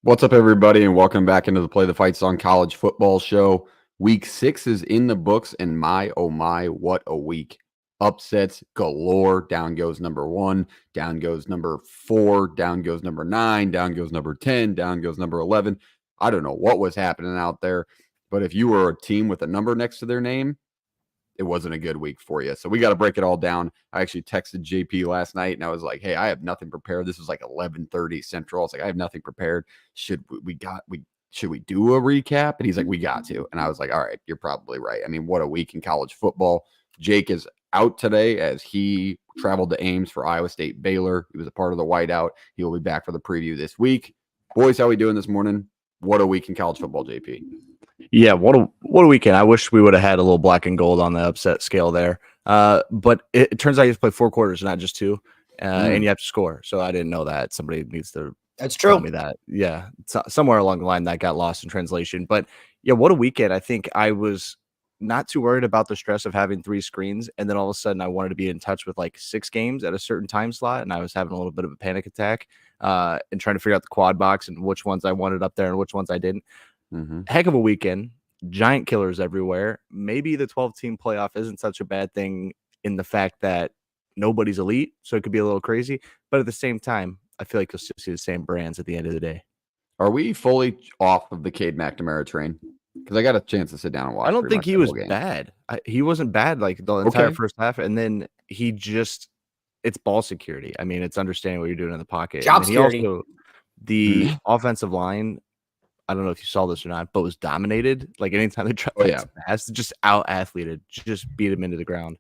What's up, everybody, and welcome back into the Play the Fight Song College Football Show. Week 6 is in the books, and my, oh my, what a week. Upsets galore. Down goes number 1, down goes number 4, down goes number 9, down goes number 10, down goes number 11. I don't know what was happening out there, but if you were a team with a number next to their name, it wasn't a good week for you. So we got to break it all down. I actually texted JP last night and I was like, hey, I have nothing prepared. This was like 11:30 Central. I was like, I have nothing prepared. Should we do a recap? And he's like, we got to. And I was like, all right, you're probably right. I mean, what a week in college football. Jake is out today as he traveled to Ames for Iowa State Baylor. He was a part of the whiteout. He will be back for the preview this week. Boys, how we doing this morning? What a week in college football, JP. Yeah, what a weekend. I wish we would have had a little black and gold on the upset scale there. But it turns out you have to play 4 quarters, not just 2, and you have to score. So I didn't know that. Somebody needs to tell me that. Yeah, somewhere along the line that got lost in translation. But yeah, what a weekend. I think I was not too worried about the stress of having 3 screens, and then all of a sudden I wanted to be in touch with like 6 games at a certain time slot, and I was having a little bit of a panic attack and trying to figure out the quad box and which ones I wanted up there and which ones I didn't. Heck of a weekend. Giant killers everywhere. Maybe the 12-team playoff isn't such a bad thing in the fact that nobody's elite, so it could be a little crazy. But at the same time, I feel like you'll still see the same brands at the end of the day. Are we fully off of the Cade McNamara train? Because I got a chance to sit down and watch. I don't think he was bad. He wasn't bad like the entire first half, and then he just it's ball security. I mean, it's understanding what you're doing in the pocket. Job security. Also, the offensive line, I don't know if you saw this or not, but was dominated. Like anytime they tried pass, just out athleted, just beat him into the ground.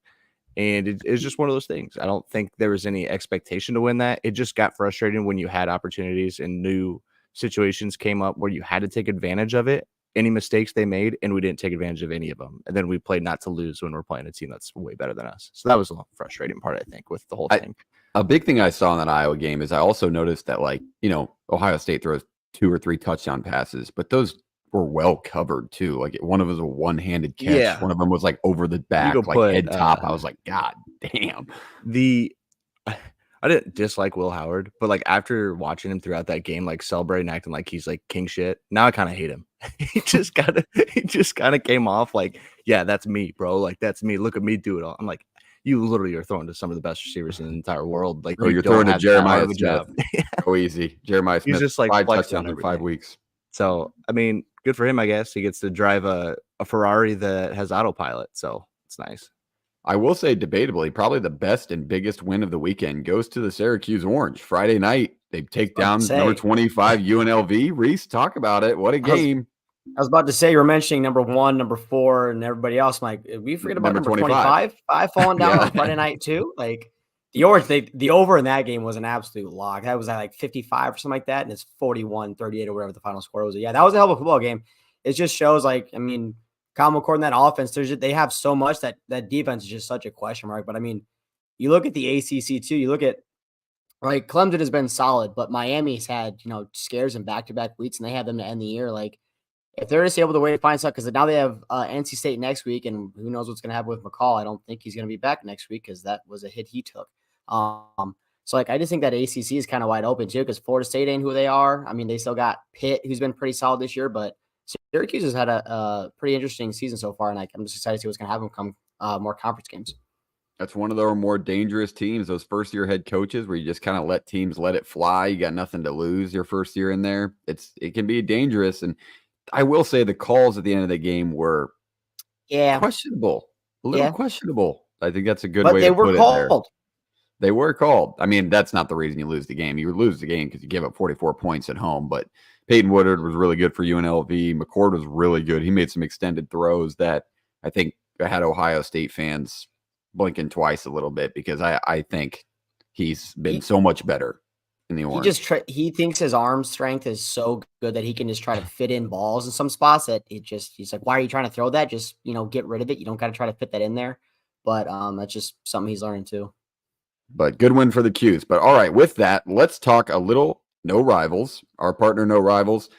And it's just one of those things. I don't think there was any expectation to win that. It just got frustrating when you had opportunities and new situations came up where you had to take advantage of it. Any mistakes they made, and we didn't take advantage of any of them. And then we played not to lose when we're playing a team that's way better than us. So that was a frustrating part, I think, with the whole thing. A big thing I saw in that Iowa game is I also noticed that, Ohio State throws 2 or 3 touchdown passes, but those were well covered too. Like one of them was a one-handed catch. Yeah. One of them was like over the back, head top. I was like, God damn. I didn't dislike Will Howard, but like after watching him throughout that game, like celebrating, acting like he's like king shit. Now I kind of hate him. he just kind of came off like, yeah, that's me, bro. Like that's me. Look at me do it all. I'm like, you literally are throwing to some of the best receivers in the entire world. Like, you're throwing to Jeremiah Smith. Go easy, Jeremiah Smith. He's just like 5 touchdowns in 5 weeks. So I mean, good for him, I guess. He gets to drive a Ferrari that has autopilot, so it's nice. I will say, debatably, probably the best and biggest win of the weekend goes to the Syracuse Orange. Friday night, they take down number 25 UNLV. Reese, talk about it. What a game. I was about to say, you were mentioning number 1, number 4, and everybody else. I'm like, we forget about number 25? 5 falling down on Friday night, too? Like, the Orange, the over in that game was an absolute lock. That was at like 55 or something like that, and it's 41-38 or whatever the final score was. Yeah, that was a hell of a football game. It just shows, like, I mean, Kyle McCord in that offense, they have so much that defense is just such a question mark. But, I mean, you look at the ACC, too. You look at, like, Clemson has been solid, but Miami's had, scares in back-to-back weeks, and they have them to end the year. Like, if they're just able to wait to find something, because now they have NC State next week, and who knows what's going to happen with McCall. I don't think he's going to be back next week because that was a hit he took. So, like, I just think that ACC is kind of wide open, too, because Florida State ain't who they are. I mean, they still got Pitt, who's been pretty solid this year, but Syracuse has had a pretty interesting season so far, and I'm just excited to see what's going to happen come more conference games. That's one of their more dangerous teams, those first-year head coaches where you just kind of let teams let it fly. You got nothing to lose your first year in there. It can be dangerous, and I will say the calls at the end of the game were questionable, a little questionable. I think that's a good way to put it there. They were called. I mean, that's not the reason you lose the game. You lose the game because you gave up 44 points at home, but Peyton Woodard was really good for UNLV. McCord was really good. He made some extended throws that I think had Ohio State fans blinking twice a little bit because I think he's been so much better in the Orange. He thinks his arm strength is so good that he can just try to fit in balls in some spots that he's like, why are you trying to throw that? Just, get rid of it. You don't got to try to fit that in there. But that's just something he's learning too. But good win for the Qs. But all right, with that, let's talk a little No Rivals, our partner No Rivals.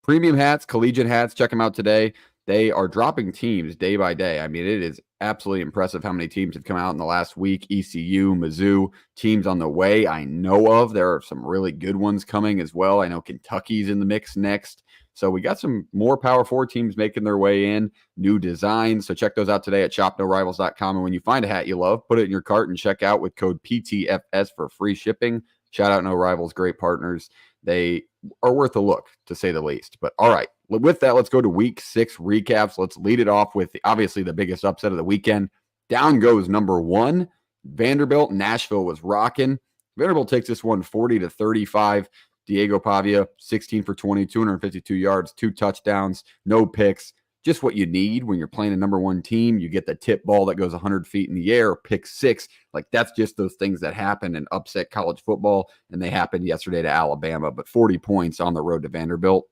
Premium hats, collegiate hats, check them out today. They are dropping teams day by day. I mean, it is absolutely impressive how many teams have come out in the last week. ECU, Mizzou, teams on the way I know of. There are some really good ones coming as well. I know Kentucky's in the mix next. So we got some more Power 4 teams making their way in, new designs. So check those out today at shopnorivals.com. And when you find a hat you love, put it in your cart and check out with code PTFS for free shipping. Shout out No Rivals, great partners. They are worth a look, to say the least. But all right, with that, let's go to week 6 recaps. Let's lead it off with obviously the biggest upset of the weekend. Down goes number 1. Vanderbilt. Nashville was rocking. Vanderbilt takes this one 40-35. Diego Pavia, 16 for 20, 252 yards, 2 touchdowns, no picks. Just what you need when you're playing a number 1 team. You get the tip ball that goes 100 feet in the air, pick 6. Like, that's just those things that happen in upset college football, and they happened yesterday to Alabama. But 40 points on the road to Vanderbilt,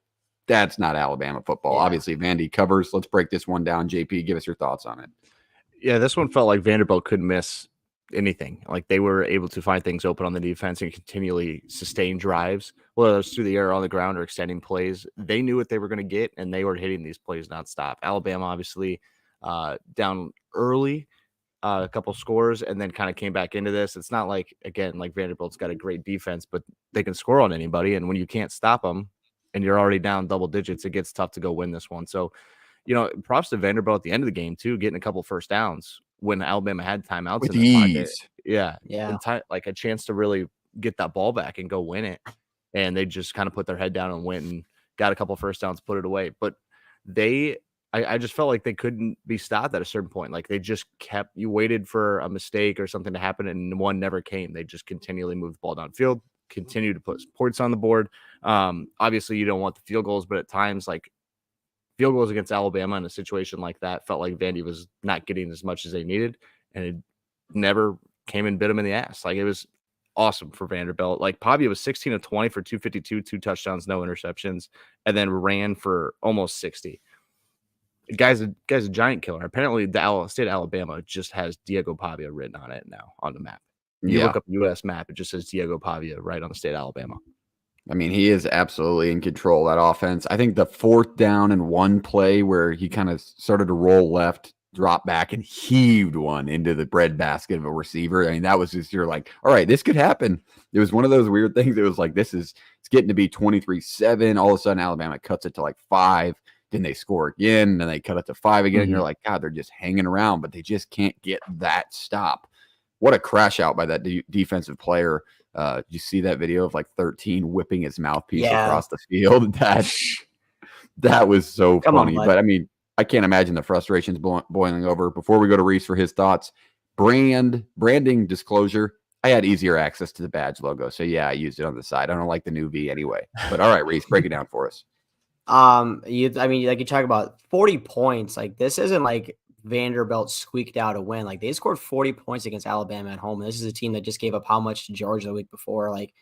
that's not Alabama football. Yeah. Obviously, Vandy covers. Let's break this one down. JP, give us your thoughts on it. Yeah, this one felt like Vanderbilt couldn't miss anything. Like, they were able to find things open on the defense and continually sustain drives, whether it was through the air, on the ground, or extending plays. They knew what they were going to get, and they were hitting these plays nonstop. Alabama, obviously, down early, a couple scores, and then kind of came back into this. It's not like, again, like Vanderbilt's got a great defense, but they can score on anybody, and when you can't stop them and you're already down double digits, it gets tough to go win this one. So, props to Vanderbilt at the end of the game, too, getting a couple first downs when Alabama had timeouts with in the pocket. ease. Yeah. Like a chance to really get that ball back and go win it. And they just kind of put their head down and went and got a couple first downs, put it away. But I just felt like they couldn't be stopped at a certain point. Like, they just you waited for a mistake or something to happen, and one never came. They just continually moved the ball downfield, continued to put points on the board. Obviously, you don't want the field goals, but at times, like, field goals against Alabama in a situation like that felt like Vandy was not getting as much as they needed, and it never came and bit them in the ass. Like, it was awesome for Vanderbilt. Like, Pavia was 16 of 20 for 252, 2 touchdowns, no interceptions, and then ran for almost 60. Guy's a giant killer. Apparently, the state of Alabama just has Diego Pavia written on it now on the map. You look up the U.S. map, it just says Diego Pavia right on the state of Alabama. I mean, he is absolutely in control of that offense. I think the 4th down and 1 play where he kind of started to roll left, drop back, and heaved one into the breadbasket of a receiver. I mean, that was just, you're like, all right, this could happen. It was one of those weird things. It was like, it's getting to be 23-7. All of a sudden, Alabama cuts it to like 5. Then they score again, and then they cut it to 5 again. And you're like, God, they're just hanging around, but they just can't get that stop. What a crash out by that defensive player. You see that video of like 13 whipping his mouthpiece across the field? That was so funny. But I mean, I can't imagine the frustrations boiling over. Before we go to Reese for his thoughts, branding disclosure. I had easier access to the badge logo, so yeah, I used it on the side. I don't like the new V anyway. But all right, Reese, break it down for us. Like you talk about 40 points. Like, this isn't like Vanderbilt squeaked out a win. Like, they scored 40 points against Alabama at home. This is a team that just gave up how much to Georgia the week before. Like,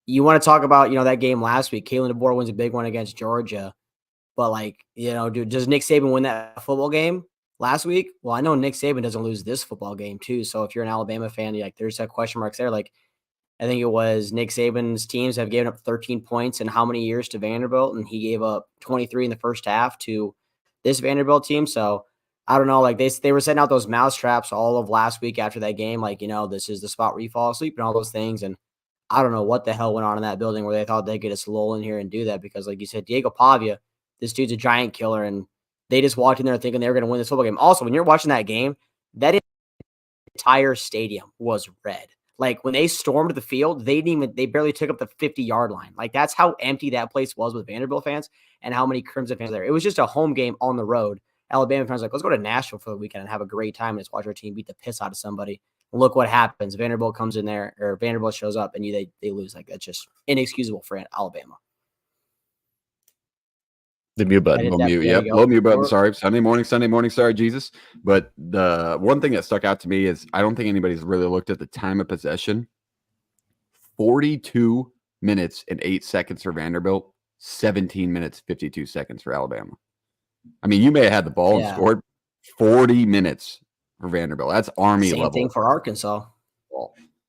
you want to talk about, that game last week. Kalen DeBoer wins a big one against Georgia. But, like, dude, does Nick Saban win that football game last week? Well, I know Nick Saban doesn't lose this football game too. So if you're an Alabama fan, there's that question marks there. Like, I think it was Nick Saban's teams have given up 13 points in how many years to Vanderbilt, and he gave up 23 in the first half to this Vanderbilt team. So I don't know, like, they were setting out those mouse traps all of last week after that game. Like, this is the spot where you fall asleep and all those things. And I don't know what the hell went on in that building where they thought they'd get us lull in here and do that, because like you said, Diego Pavia, this dude's a giant killer, and they just walked in there thinking they were going to win this football game. Also, when you're watching that game, that entire stadium was red. Like, when they stormed the field, they barely took up the 50-yard line. Like, that's how empty that place was with Vanderbilt fans and how many Crimson fans there. It was just a home game on the road. Alabama fans like, let's go to Nashville for the weekend and have a great time and just watch our team beat the piss out of somebody. Look what happens. Vanderbilt comes in there, or Vanderbilt shows up, and they lose. Like, that's just inexcusable for Alabama. The mute button. Low mute, yep. Low mute button. Sorry. Sunday morning. Sorry, Jesus. But the one thing that stuck out to me is I don't think anybody's really looked at the time of possession. 42 minutes and 8 seconds for Vanderbilt. 17 minutes, 52 seconds for Alabama. I mean, you may have had the ball and scored 40 minutes for Vanderbilt. That's Army level. Same thing for Arkansas.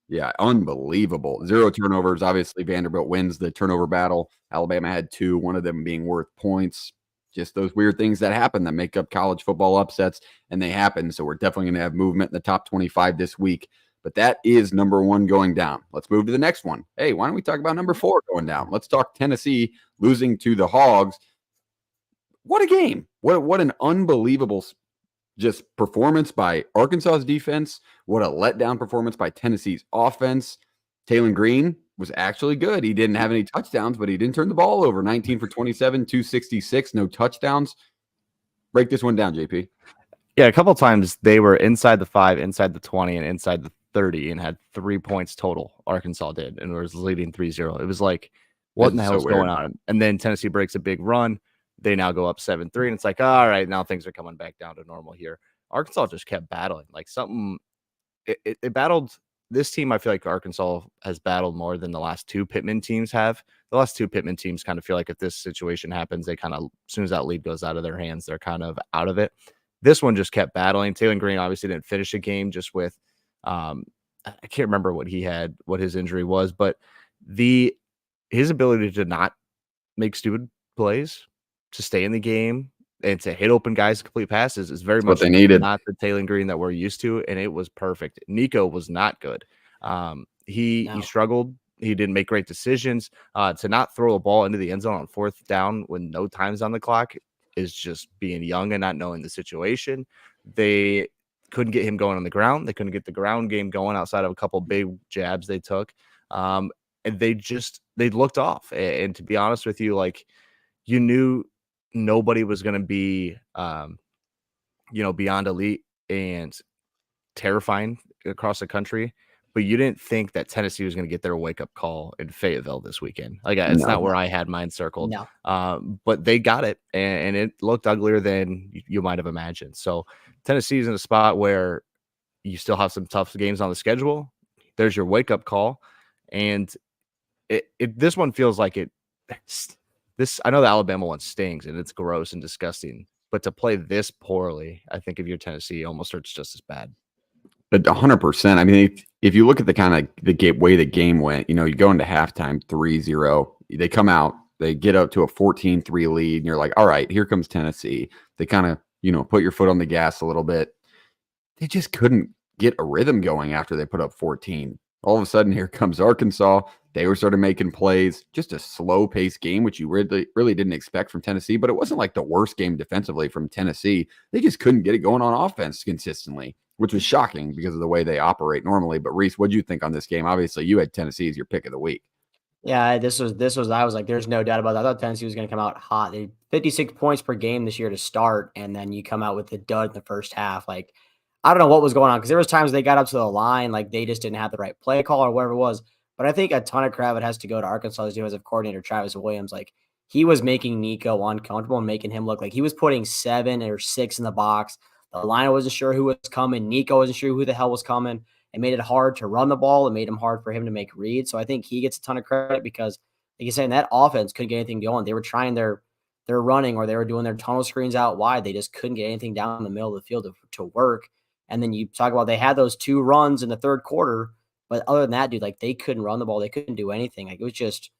Yeah, unbelievable. 0 turnovers. Obviously, Vanderbilt wins the turnover battle. Alabama had 2, one of them being worth points. just those weird things that happen that make up college football upsets, and they happen. So we're definitely going to have movement in the top 25 this week. But that is number 1 going down. Let's move to the next one. Hey, why don't we talk about number 4 going down? Let's talk Tennessee losing to the Hogs. What a game. What an unbelievable just performance by Arkansas's defense. What a letdown performance by Tennessee's offense. Taylon Green was actually good. He didn't have any touchdowns, but he didn't turn the ball over. 19 for 27, 266, no touchdowns. Break this one down, JP. Yeah, a couple of times they were inside the 5, inside the 20, and inside the 30 and had 3 points total. Arkansas did, and was leading 3-0. It was like, what in the hell is going on? And then Tennessee breaks a big run. They now go up 7-3, and it's like, all right, now things are coming back down to normal here. Arkansas just kept battling. Like something, it battled this team. I feel like Arkansas has battled more than the last 2 Pittman teams have. The last 2 Pittman teams kind of feel like if this situation happens, they kind of, as soon as that lead goes out of their hands, they're kind of out of it. This one just kept battling. Taylon Green obviously didn't finish the game just with, I can't remember what his injury was, but his ability to not make stupid plays, to stay in the game, and to hit open guys, complete passes is very much what they needed. Not the Taylon Green that we're used to, and it was perfect. Nico was not good. He struggled. He didn't make great decisions. To not throw a ball into the end zone on 4th down when no time's on the clock is just being young and not knowing the situation. They couldn't get him going on the ground. They couldn't get the ground game going outside of a couple big jabs they took. And they looked off. And to be honest with you, like, you knew nobody was going to be, beyond elite and terrifying across the country, but you didn't think that Tennessee was going to get their wake up call in Fayetteville this weekend. Like, it's not where I had mine circled. No. But they got it, and it looked uglier than you might have imagined. So Tennessee's in a spot where you still have some tough games on the schedule. There's your wake up call, and this one feels like it. I know the Alabama one stings and it's gross and disgusting, but to play this poorly, I think if you're Tennessee, almost hurts just as bad. But 100%. I mean, if you look at the kind of the way the game went, you go into halftime 3-0. They come out, they get up to a 14-3 lead, and you're like, all right, here comes Tennessee. They kind of, put your foot on the gas a little bit. They just couldn't get a rhythm going after they put up 14. All of a sudden, here comes Arkansas. They were started making plays. Just a slow-paced game, which you really didn't expect from Tennessee. But it wasn't like the worst game defensively from Tennessee. They just couldn't get it going on offense consistently, which was shocking because of the way they operate normally. But Reese, what do you think on this game? Obviously, you had Tennessee as your pick of the week. Yeah, this was. I was like, there's no doubt about that. I thought Tennessee was going to come out hot. They 56 points per game this year to start, and then you come out with the dud in the first half. Like, I don't know what was going on, because there was times they got up to the line, like they just didn't have the right play call or whatever it was. But I think a ton of credit has to go to Arkansas's defensive coordinator, Travis Williams. Like, he was making Nico uncomfortable and making him look like he was putting 7 or 6 in the box. The line wasn't sure who was coming. Nico wasn't sure who the hell was coming. It made it hard to run the ball. It made him hard for him to make reads. So I think he gets a ton of credit because, like you said, that offense couldn't get anything going. They were trying their running, or they were doing their tunnel screens out wide. They just couldn't get anything down the middle of the field to work. And then you talk about they had those 2 runs in the third quarter. But other than that, dude, like, they couldn't run the ball. They couldn't do anything. Like, it was just,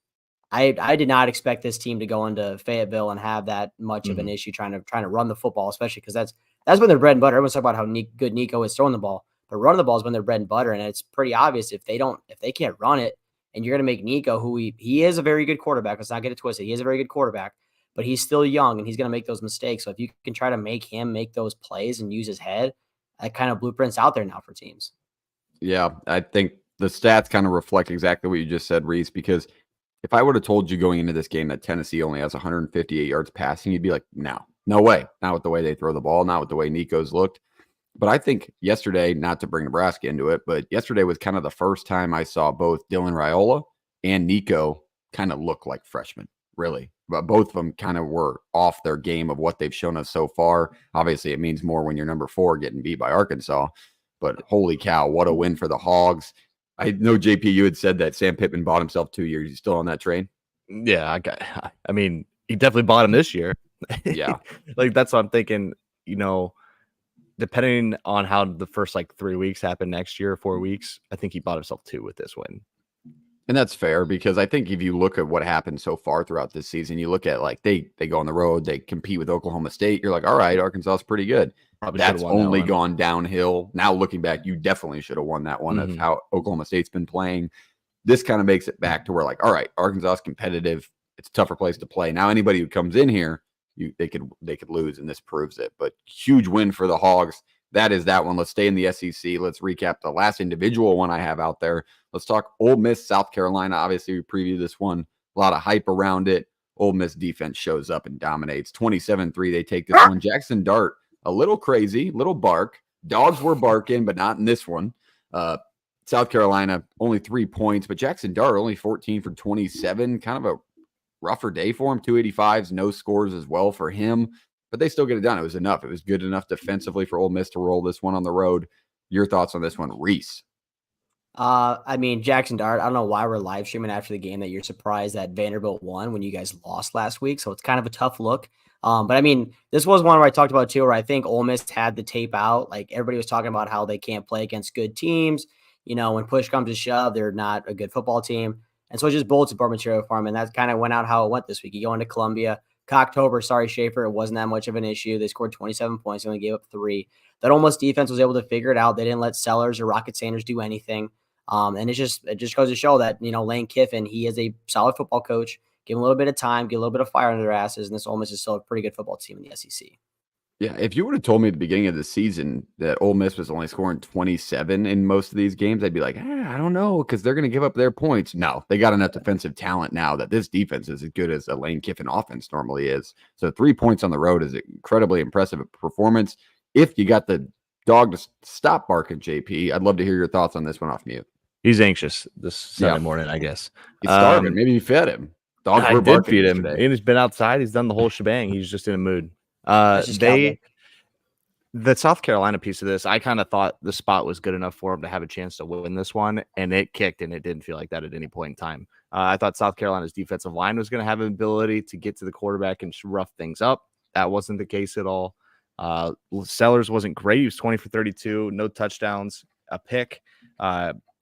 I did not expect this team to go into Fayetteville and have that much of an issue trying to run the football, especially because that's been their bread and butter. Everyone's talking about how good Nico is throwing the ball, but running the ball has been their bread and butter. And it's pretty obvious if they can't run it, and you're going to make Nico, who he is a very good quarterback. Let's not get it twisted. He is a very good quarterback, but he's still young and he's going to make those mistakes. So if you can try to make him make those plays and use his head, that kind of blueprint's out there now for teams. Yeah, I think the stats kind of reflect exactly what you just said, Reese, because if I would have told you going into this game that Tennessee only has 158 yards passing, you'd be like, no way. Not with the way they throw the ball, not with the way Nico's looked. But I think yesterday, not to bring Nebraska into it, but yesterday was kind of the first time I saw both Dylan Raiola and Nico kind of look like freshmen, really. But both of them kind of were off their game of what they've shown us so far. Obviously, it means more when you're number 4 getting beat by Arkansas. But holy cow, what a win for the Hogs. I know, JP, you had said that Sam Pittman bought himself 2 years. You still on that train? Yeah, I mean, he definitely bought him this year. Yeah. Like, that's what I'm thinking, depending on how the first 3 weeks happen next year, 4 weeks, I think he bought himself 2 with this win. And that's fair because I think if you look at what happened so far throughout this season, you look at like they go on the road, they compete with Oklahoma State. You're like, all right, Arkansas is pretty good. Probably should have That's won that only one. gone downhill. Now looking back, you definitely should have won that one of how Oklahoma State's been playing. This kind of makes it back to where like, all right, Arkansas is competitive. It's a tougher place to play. Now anybody who comes in here, they could lose, and this proves it. But huge win for the Hogs. That is that one. Let's stay in the SEC. Let's recap the last individual one I have out there. Let's talk Ole Miss, South Carolina. Obviously, we previewed this one. A lot of hype around it. Ole Miss defense shows up and dominates. 27-3, they take this one. Jackson Dart, a little crazy, little bark. Dogs were barking, but not in this one. South Carolina, only 3 points, but Jackson Dart, only 14 for 27. Kind of a rougher day for him. 285s, no scores as well for him. But they still get it done. It was enough. It was good enough defensively for Ole Miss to roll this one on the road. Your thoughts on this one, Reese? I mean, Jackson Dart, I don't know why we're live streaming after the game that you're surprised that Vanderbilt won when you guys lost last week. So it's kind of a tough look. But I mean, this was one where I talked about too, where I think Ole Miss had the tape out. Like everybody was talking about how they can't play against good teams. You know, when push comes to shove, they're not a good football team. And so it just bulletin board material for them. And that kind of went out how it went this week. You go into Columbia. Cocktober, sorry, Schaefer, it wasn't that much of an issue. They scored 27 points. They only gave up 3. That Ole Miss defense was able to figure it out. They didn't let Sellers or Rocket Sanders do anything. And it just goes to show that, you know, Lane Kiffin, he is a solid football coach. Give him a little bit of time, get a little bit of fire under their asses. And this Ole Miss is still a pretty good football team in the SEC. Yeah, if you would have told me at the beginning of the season that Ole Miss was only scoring 27 in most of these games, I'd be like, I don't know, because they're going to give up their points. No, they got enough defensive talent now that this defense is as good as a Lane Kiffin offense normally is. So 3 points on the road is incredibly impressive performance. If you got the dog to stop barking, JP, I'd love to hear your thoughts on this one off mute. He's anxious this Sunday morning, I guess. He's starving. Maybe you fed him. Dogs were barking. Feed him. Today. He's been outside. He's done the whole shebang. He's just in a mood. The South Carolina piece of this, I kind of thought the spot was good enough for him to have a chance to win this one, and it kicked, and it didn't feel like that at any point in time. I thought South Carolina's defensive line was going to have an ability to get to the quarterback and rough things up. That wasn't the case at all. Sellers wasn't great. He was 20 for 32, no touchdowns, a pick.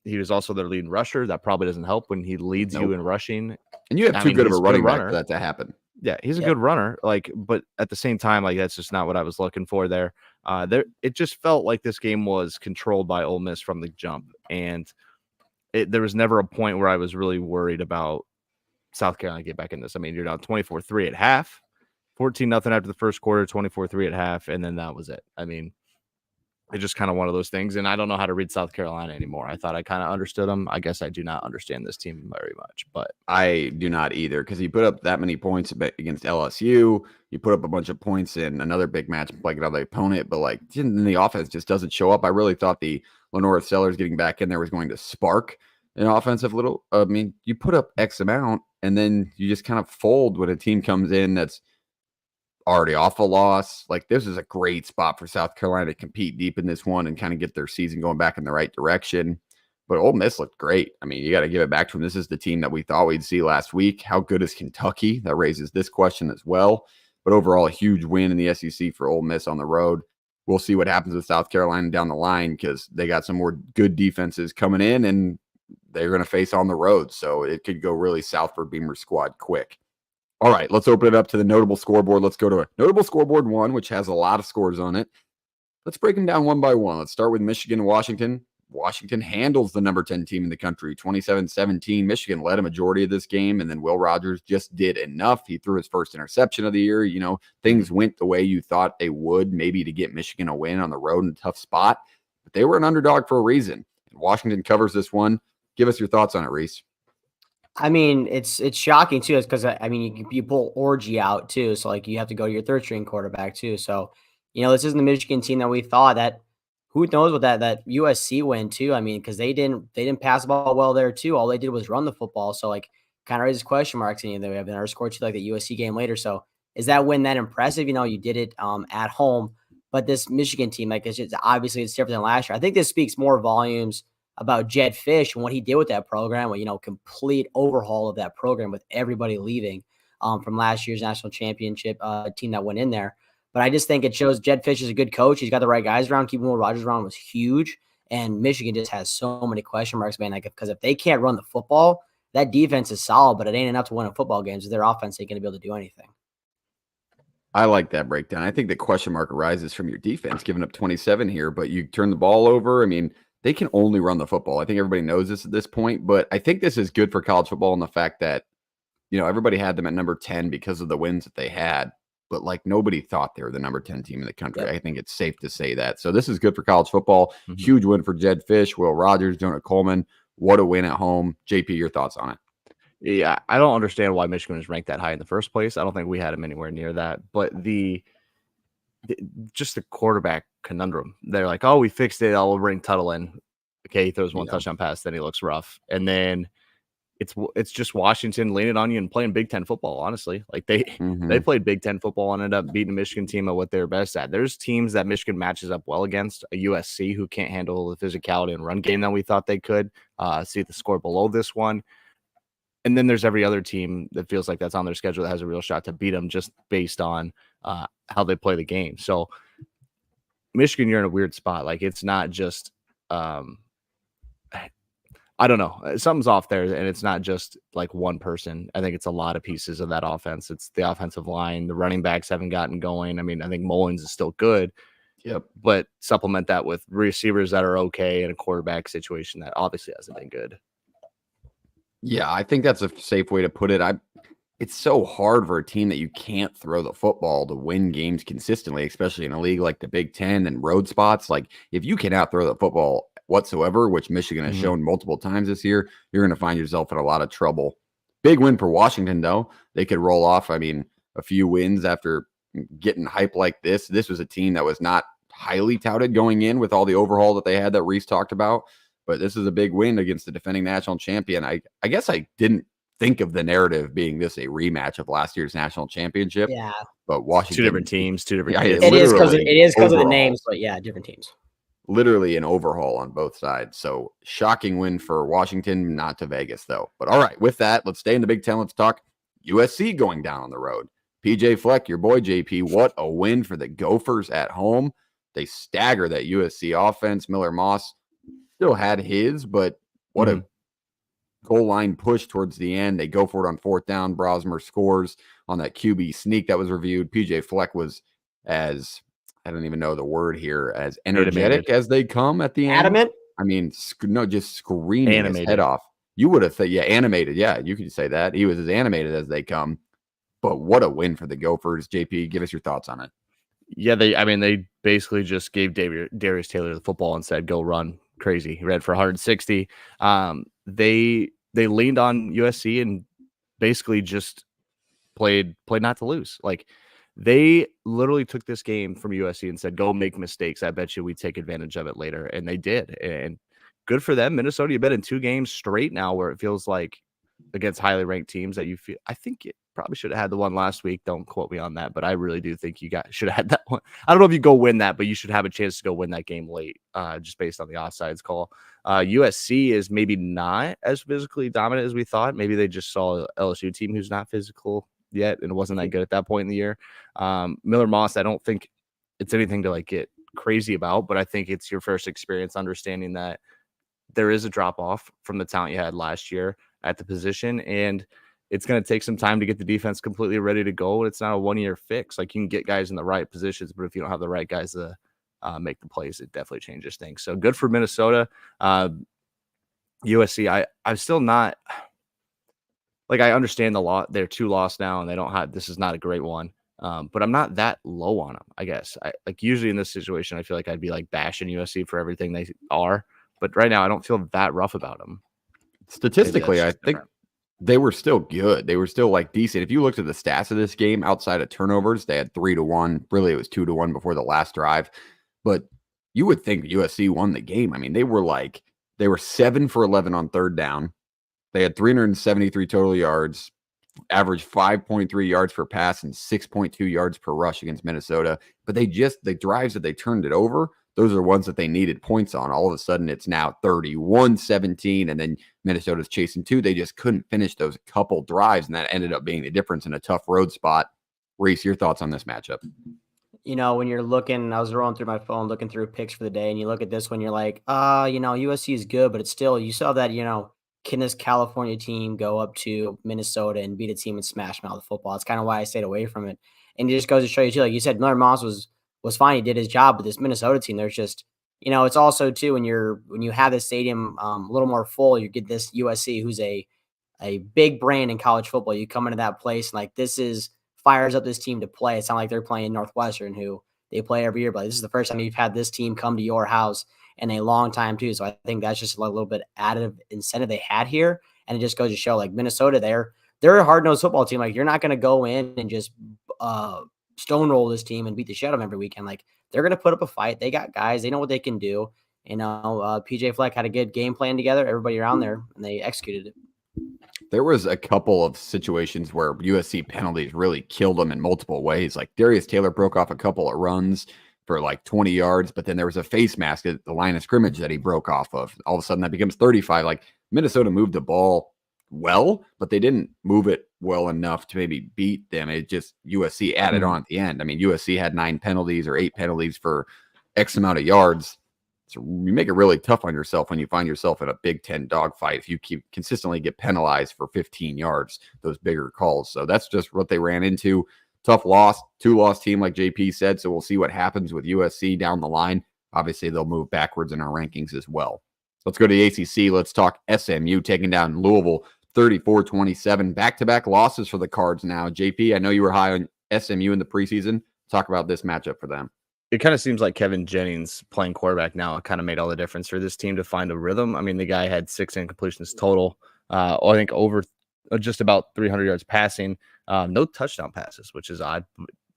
He was also their leading rusher. That probably doesn't help when he leads you in rushing. And you have too good of a running back for that to happen. Yeah, he's a good runner. But at the same time, that's just not what I was looking for there. It just felt like this game was controlled by Ole Miss from the jump, and there was never a point where I was really worried about South Carolina get back in this. I mean, you're down 24-3 at half, 14-0 after the first quarter, 24-3 at half, and then that was it. I mean, it's just kind of one of those things, and I don't know how to read South Carolina anymore. I thought I kind of understood them. I guess I do not understand this team very much, but I do not either, because he put up that many points against LSU. You put up a bunch of points in another big match like another opponent, but the offense just doesn't show up. I really thought the Lenora Sellers getting back in there was going to spark an offensive little. I mean, you put up X amount, and then you just kind of fold when a team comes in that's already off a loss. This is a great spot for South Carolina to compete deep in this one and kind of get their season going back in the right direction. But Ole Miss looked great. I mean, you got to give it back to them. This is the team that we thought we'd see last week. How good is Kentucky? That raises this question as well. But overall, a huge win in the SEC for Ole Miss on the road. We'll see what happens with South Carolina down the line, because they got some more good defenses coming in, and they're going to face on the road. So it could go really south for Beamer squad quick. All right, let's open it up to the notable scoreboard. Let's go to a notable scoreboard 1, which has a lot of scores on it. Let's break them down one by one. Let's start with Michigan, Washington. Washington handles the number 10 team in the country, 27-17. Michigan led a majority of this game, and then Will Rogers just did enough. He threw his first interception of the year. You know, things went the way you thought they would, maybe to get Michigan a win on the road in a tough spot. But they were an underdog for a reason. And Washington covers this one. Give us your thoughts on it, Reese. I mean, it's shocking too, because I mean, you pull Orgy out too, so you have to go to your third string quarterback too. So, this isn't the Michigan team that we thought. That who knows what that USC win too. I mean, because they didn't pass the ball well there too. All they did was run the football. So kind of raises question marks. And they have another score too, the USC game later. So is that win that impressive? You did it at home, but this Michigan team, it's different than last year. I think this speaks more volumes about Jedd Fisch and what he did with that program, complete overhaul of that program with everybody leaving from last year's national championship team that went in there. But I just think it shows Jedd Fisch is a good coach. He's got the right guys around. Keeping Will Rogers around was huge. And Michigan just has so many question marks, man. Because if they can't run the football, that defense is solid, but it ain't enough to win a football game. So their offense ain't going to be able to do anything. I like that breakdown. I think the question mark arises from your defense, giving up 27 here, but you turn the ball over. I mean, they can only run the football. I think everybody knows this at this point, but I think this is good for college football in the fact that, everybody had them at number 10 because of the wins that they had, but like nobody thought they were the number 10 team in the country. Yep. I think it's safe to say that. So this is good for college football. Mm-hmm. Huge win for Jedd Fisch, Will Rogers, Jonah Coleman. What a win at home. JP, your thoughts on it? Yeah, I don't understand why Michigan was ranked that high in the first place. I don't think we had him anywhere near that. But just the quarterback conundrum. They're like, oh, we fixed it. I'll bring Tuttle in. Okay, he throws one touchdown pass, then he looks rough. And then it's just Washington leaning on you and playing Big Ten football, honestly. Like they played Big Ten football and ended up beating a Michigan team at what they're best at. There's teams that Michigan matches up well against, a USC who can't handle the physicality and run game that we thought they could. See the score below this one. And then there's every other team that feels like that's on their schedule that has a real shot to beat them just based on how they play the game. So Michigan, you're in a weird spot. Like it's not just I don't know. Something's off there, and it's not just like one person. I think it's a lot of pieces of that offense. It's the offensive line. The running backs haven't gotten going. I mean, I think Mullins is still good. Yep. But supplement that with receivers that are okay in a quarterback situation that obviously hasn't been good. Yeah, I think that's a safe way to put it. It's so hard for a team that you can't throw the football to win games consistently, especially in a league like the Big Ten and road spots. Like if you cannot throw the football whatsoever, which Michigan has shown multiple times this year, you're going to find yourself in a lot of trouble. Big win for Washington, though. They could roll off, a few wins after getting hype like this. This was a team that was not highly touted going in with all the overhaul that they had that Reese talked about. But this is a big win against the defending national champion. I guess I didn't think of the narrative being this a rematch of last year's national championship. Yeah. But Washington. Two different teams, two different teams. It is because of the names, but yeah, different teams. Literally an overhaul on both sides. So shocking win for Washington, not to Vegas, though. But all right, with that, let's stay in the Big Ten. Let's talk USC going down on the road. PJ Fleck, your boy JP, what a win for the Gophers at home. They stagger that USC offense. Miller Moss still had his, but what a goal line push towards the end. They go for it on fourth down. Brosmer scores on that QB sneak that was reviewed. PJ Fleck was as, I don't even know the word here, as energetic as they come at the end. Adamant? I mean, just screaming his head off. You would have said, animated. Yeah, you could say that. He was as animated as they come. But what a win for the Gophers. JP, give us your thoughts on it. Yeah, they basically just gave Darius Taylor the football and said, go run crazy. He ran for 160. They leaned on USC and basically just played not to lose. Like they literally took this game from USC and said, go make mistakes. I bet you we take advantage of it later. And they did. And good for them. Minnesota, you've been in 2 games straight now where it feels like against highly ranked teams that you feel, I think it probably should have had the one last week. Don't quote me on that, but I really do think you should have had that one. I don't know if you go win that, but you should have a chance to go win that game late, just based on the offsides call. USC is maybe not as physically dominant as we thought. Maybe they just saw an LSU team who's not physical yet and it wasn't that good at that point in the year. Miller Moss, I don't think it's anything to like get crazy about, but I think it's your first experience understanding that there is a drop off from the talent you had last year at the position, and it's going to take some time to get the defense completely ready to go. It's not a 1-year fix. Like you can get guys in the right positions, but if you don't have the right guys to make the plays, it definitely changes things. So good for Minnesota. USC, I'm still not like, I understand the lot. They're 2 loss now and they don't have, this is not a great one. But I'm not that low on them, I guess. Like usually in this situation, I feel like I'd be like bashing USC for everything they are, but right now I don't feel that rough about them. Statistically, I think they were still good. They were still like decent. If you looked at the stats of this game outside of turnovers, they had 3-1. Really, it was 2-1 before the last drive. But you would think USC won the game. I mean, they were 7 for 11 on third down. They had 373 total yards, averaged 5.3 yards per pass and 6.2 yards per rush against Minnesota. But the drives that they turned it over, those are ones that they needed points on. All of a sudden, it's now 31-17, and then Minnesota's chasing 2. They just couldn't finish those couple drives, and that ended up being the difference in a tough road spot. Reese, your thoughts on this matchup? When you're looking, I was rolling through my phone, looking through picks for the day, and you look at this one, you're like, USC is good, but it's still, you saw that, can this California team go up to Minnesota and beat a team and smash them out of the football? That's kind of why I stayed away from it. And it just goes to show you too, like you said, Miller Moss was fine. He did his job, but this Minnesota team, there's just, it's also too when you have the stadium a little more full, you get this USC who's a big brand in college football. You come into that place and like fires up this team to play. It's not like they're playing Northwestern, who they play every year, but this is the first time you've had this team come to your house in a long time too. So I think that's just a little bit added incentive they had here. And it just goes to show like Minnesota, they're a hard-nosed football team. Like you're not going to go in and just stonewall this team and beat the shit out of them every weekend. Like they're going to put up a fight. They got guys. They know what they can do. PJ Fleck had a good game plan together, everybody around there, and they executed it. There was a couple of situations where USC penalties really killed them in multiple ways. Like Darius Taylor broke off a couple of runs for like 20 yards, but then there was a face mask at the line of scrimmage that he broke off of. All of a sudden that becomes 35. Like Minnesota moved the ball well, but they didn't move it well enough to maybe beat them. It just USC added on at the end. I mean, USC had 9 penalties or 8 penalties for X amount of yards. So you make it really tough on yourself when you find yourself in a Big Ten dogfight. If you consistently get penalized for 15 yards, those bigger calls. So that's just what they ran into. Tough loss, 2-loss team, like JP said. So we'll see what happens with USC down the line. Obviously, they'll move backwards in our rankings as well. Let's go to the ACC. Let's talk SMU taking down Louisville 34-27. Back-to-back losses for the Cards now. JP, I know you were high on SMU in the preseason. Talk about this matchup for them. It kind of seems like Kevin Jennings playing quarterback now kind of made all the difference for this team to find a rhythm. I mean, the guy had 6 incompletions total. I think over just about 300 yards passing. No touchdown passes, which is odd.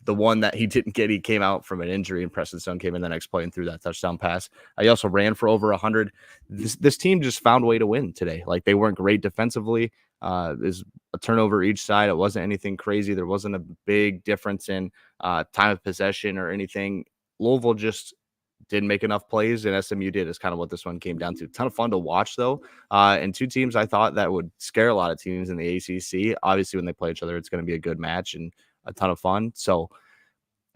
The one that he didn't get, he came out from an injury, and Preston Stone came in the next play and threw that touchdown pass. He also ran for over 100. This team just found a way to win today. Like they weren't great defensively. There's a turnover each side. It wasn't anything crazy. There wasn't a big difference in time of possession or anything. Louisville just didn't make enough plays, and SMU did. Is kind of what this one came down to. Ton of fun to watch, though. And 2 teams I thought that would scare a lot of teams in the ACC. Obviously, when they play each other, it's going to be a good match and a ton of fun. So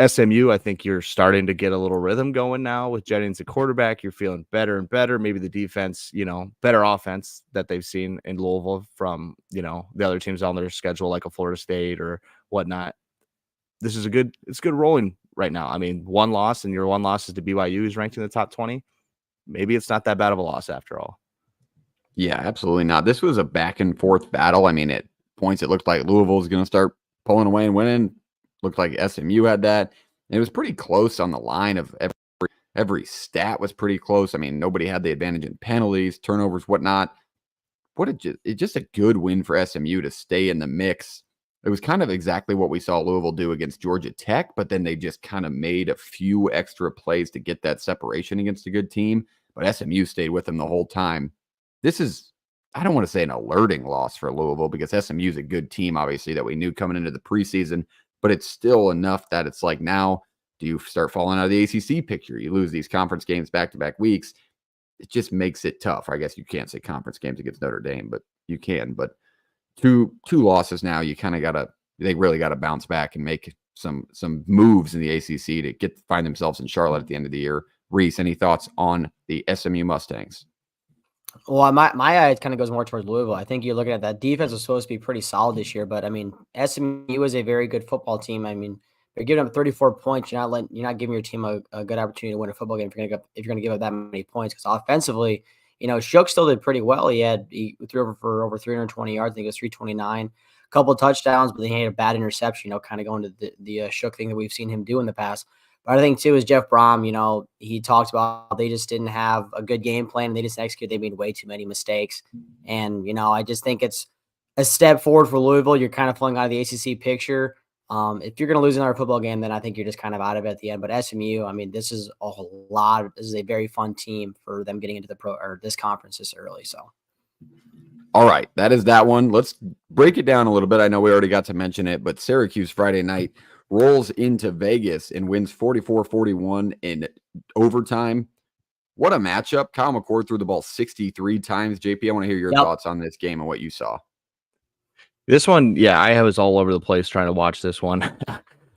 SMU, I think you're starting to get a little rhythm going now with Jennings at quarterback. You're feeling better and better. Maybe the defense, better offense that they've seen in Louisville from, the other teams on their schedule, like a Florida State or whatnot. It's good rolling right now. I mean, 1 loss, and your 1 loss is to BYU, who's ranked in the top 20. Maybe it's not that bad of a loss after all. Yeah, absolutely not. This was a back and forth battle. I mean, at points it looked like Louisville was going to start pulling away and winning. Looked like SMU had that. And it was pretty close on the line of every stat was pretty close. I mean, nobody had the advantage in penalties, turnovers, whatnot. It's just a good win for SMU to stay in the mix. It was kind of exactly what we saw Louisville do against Georgia Tech, but then they just kind of made a few extra plays to get that separation against a good team. But SMU stayed with them the whole time. This is, I don't want to say an alerting loss for Louisville, because SMU is a good team, obviously, that we knew coming into the preseason, but it's still enough that it's like, now do you start falling out of the ACC picture? You lose these conference games back-to-back weeks. It just makes it tough. I guess you can't say conference games against Notre Dame, but you can. But two losses now, you kind of they really got to bounce back and make some moves in the ACC to find themselves in Charlotte at the end of the year. Reese, any thoughts on the SMU Mustangs? Well, my eye kind of goes more towards Louisville. I think you're looking at that defense was supposed to be pretty solid this year, but I mean, SMU is a very good football team. I mean, they're giving up 34 points. You're not giving your team a good opportunity to win a football game if you're going to give up that many points. Because offensively, Shook still did pretty well. He threw over for over 320 yards. I think it was 329, a couple of touchdowns, but then he had a bad interception. Kind of going to the Shook thing that we've seen him do in the past. But I think too is Jeff Brom. He talked about they just didn't have a good game plan. They just executed. They made way too many mistakes, and I just think it's a step forward for Louisville. You're kind of falling out of the ACC picture. If you're going to lose another football game, then I think you're just kind of out of it at the end. But SMU, I mean, this is a very fun team for them getting into this conference this early. So, all right, that is that one. Let's break it down a little bit. I know we already got to mention it, but Syracuse Friday night rolls into Vegas and wins 44-41 in overtime. What a matchup. Kyle McCord threw the ball 63 times. JP, I want to hear your thoughts on this game and what you saw. This one, yeah, I was all over the place trying to watch this one.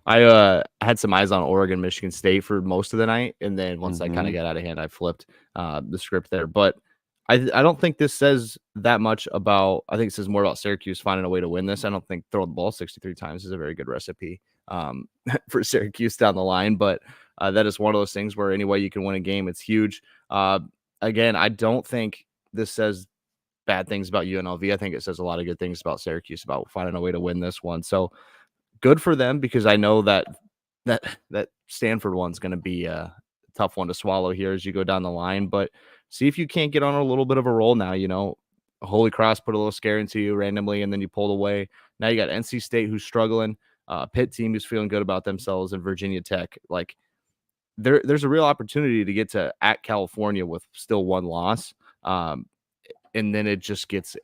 I had some eyes on Oregon, Michigan State for most of the night, and then once I kind of got out of hand, I flipped the script there. But I don't think this says that much about. I think it says more about Syracuse finding a way to win this. I don't think throwing the ball 63 times is a very good recipe for Syracuse down the line, but that is one of those things where any way you can win a game, it's huge. Again, I don't think this says bad things about UNLV. I think it says a lot of good things about Syracuse about finding a way to win this one. So good for them, because I know that Stanford one's going to be a tough one to swallow here as you go down the line, but see if you can't get on a little bit of a roll now. Holy Cross put a little scare into you randomly, and then you pulled away. Now you got NC State, who's struggling, Pitt team who's feeling good about themselves, and Virginia Tech. Like there's a real opportunity to get to at California with still one loss. And then it just gets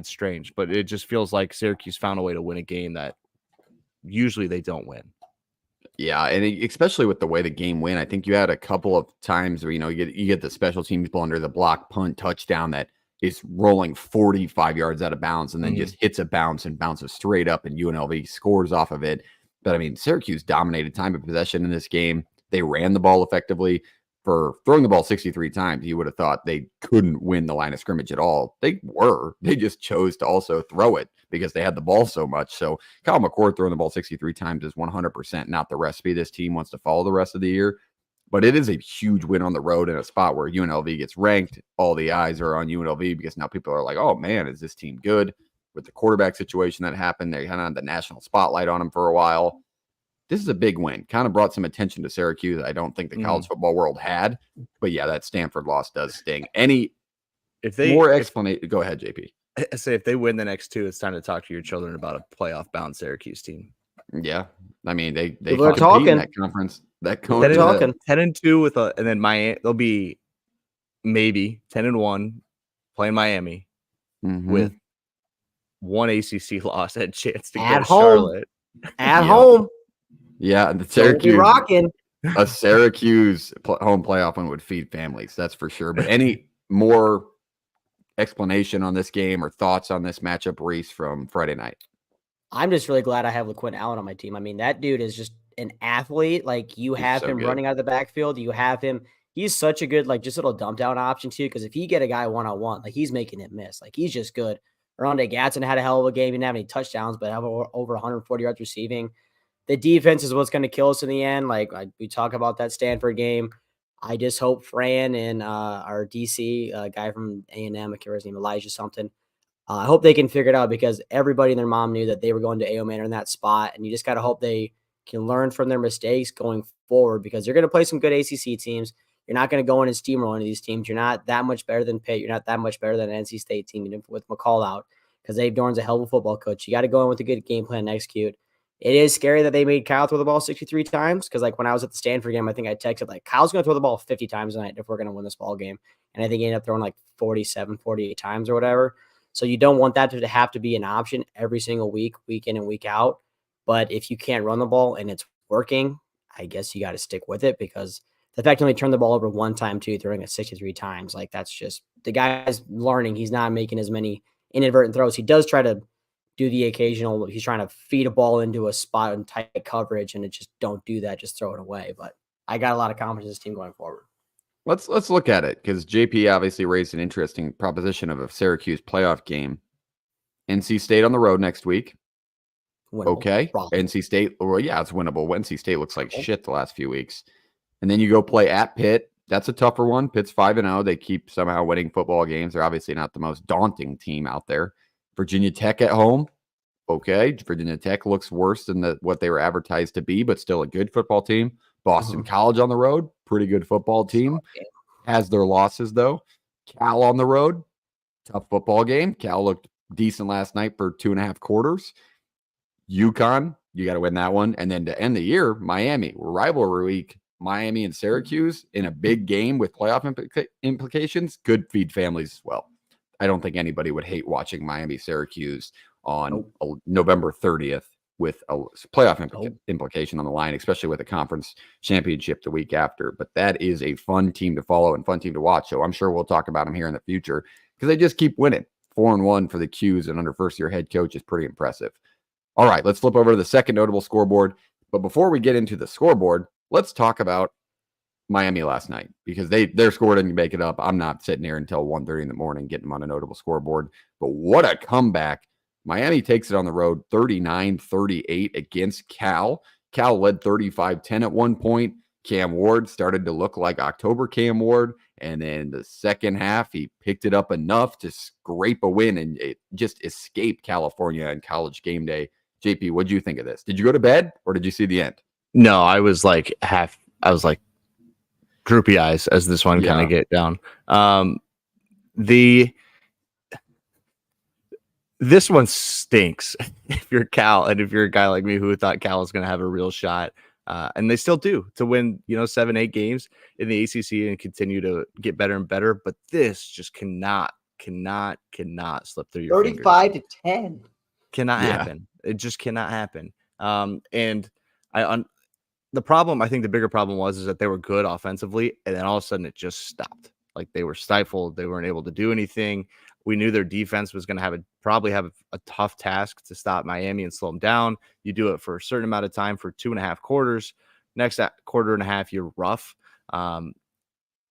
strange, but it just feels like Syracuse found a way to win a game that usually they don't win. Yeah, and especially with the way the game went, I think you had a couple of times where you get the special teams blunder, the block punt touchdown that is rolling 45 yards out of bounds and then just hits a bounce and bounces straight up, and UNLV scores off of it. But I mean, Syracuse dominated time of possession in this game. They ran the ball effectively. For throwing the ball 63 times, you would have thought they couldn't win the line of scrimmage at all. They just chose to also throw it because they had the ball so much. So Kyle McCord throwing the ball 63 times is 100% not the recipe this team wants to follow the rest of the year. But it is a huge win on the road in a spot where UNLV gets ranked. All the eyes are on UNLV because now people are like, oh man, is this team good? With the quarterback situation that happened, they kind of had the national spotlight on them for a while. This is a big win. Kind of brought some attention to Syracuse. I don't think the college football world had, but yeah, that Stanford loss does sting. More explanation? Go ahead, JP. I say if they win the next two, it's time to talk to your children about a playoff-bound Syracuse team. Yeah, I mean they are talking in that conference. That they're talking 10-2 with and then Miami. They'll be maybe 10-1 playing Miami with one ACC loss at chance to go to Charlotte at home. Yeah, the Syracuse rocking. A Syracuse home playoff one would feed families, that's for sure. But any more explanation on this game or thoughts on this matchup, Reese, from Friday night? I'm just really glad I have LaQuint Allen on my team. I mean, that dude is just an athlete. Like, you have him running out of the backfield. You have him. He's such a good, like, just little dump down option too. Because if you get a guy one-on-one, like, he's making it miss. Like, he's just good. Rondé Gadsden had a hell of a game. He didn't have any touchdowns, but have over 140 yards receiving. The defense is what's going to kill us in the end. Like, we talk about that Stanford game. I just hope Fran and our DC guy from A&M, I can't remember his name, Elijah something. I hope they can figure it out, because everybody and their mom knew that they were going to A.O. Manor in that spot. And you just got to hope they can learn from their mistakes going forward, because you're going to play some good ACC teams. You're not going to go in and steamroll into these teams. You're not that much better than Pitt. You're not that much better than an NC State team, even with McCall out, because Dave Dorn's a hell of a football coach. You got to go in with a good game plan and execute. It is scary that they made Kyle throw the ball 63 times, because, like, when I was at the Stanford game, I think I texted, like, Kyle's going to throw the ball 50 times tonight if we're going to win this ball game. And I think he ended up throwing like 47, 48 times or whatever. So you don't want that to have to be an option every single week, week in and week out. But if you can't run the ball and it's working, I guess you got to stick with it, because the fact he only turned the ball over one time too, throwing it 63 times, like, that's just, the guy's learning. He's not making as many inadvertent throws. He does try to do the occasional, he's trying to feed a ball into a spot in tight coverage, and it just, don't do that. Just throw it away. But I got a lot of confidence in this team going forward. Let's look at it, because JP obviously raised an interesting proposition of a Syracuse playoff game. NC State on the road next week. Winnable. Okay. Problem. NC State, well, yeah, it's winnable. NC State looks like shit the last few weeks. And then you go play at Pitt. That's a tougher one. Pitt's 5-0. They keep somehow winning football games. They're obviously not the most daunting team out there. Virginia Tech at home. Okay. Virginia Tech looks worse than what they were advertised to be, but still a good football team. Boston College on the road. Pretty good football team. Has their losses, though. Cal on the road. Tough football game. Cal looked decent last night for 2.5 quarters. UConn, you got to win that one. And then to end the year, Miami. Rivalry week. Miami and Syracuse in a big game with playoff implications. Could feed families as well. I don't think anybody would hate watching Miami-Syracuse on November 30th with a playoff implication on the line, especially with a conference championship the week after. But that is a fun team to follow and fun team to watch. So I'm sure we'll talk about them here in the future, because they just keep winning. 4-1 for the Qs, and under first-year head coach is pretty impressive. All right, let's flip over to the second notable scoreboard. But before we get into the scoreboard, let's talk about Miami last night because their score didn't make it up. I'm not sitting here until 1:30 in the morning getting them on a notable scoreboard. But what a comeback. Miami takes it on the road 39-38 against Cal. Cal led 35-10 at one point. Cam Ward started to look like October Cam Ward. And then the second half, he picked it up enough to scrape a win and it just escaped California on College game day. JP, what did you think of this? Did you go to bed or did you see the end? No, I was like droopy eyes as this one kind of get down. This one stinks if you're Cal and if you're a guy like me who thought Cal was going to have a real shot. And they still do to win, 7-8 games in the ACC and continue to get better and better. But this just cannot slip through your 35-10. Cannot happen. It just cannot happen. And the problem, I think the bigger problem is that they were good offensively, and then all of a sudden it just stopped. Like they were stifled. They weren't able to do anything. We knew their defense was going to probably have a tough task to stop Miami and slow them down. You do it for a certain amount of time for 2.5 quarters. Next quarter and a half, you're rough.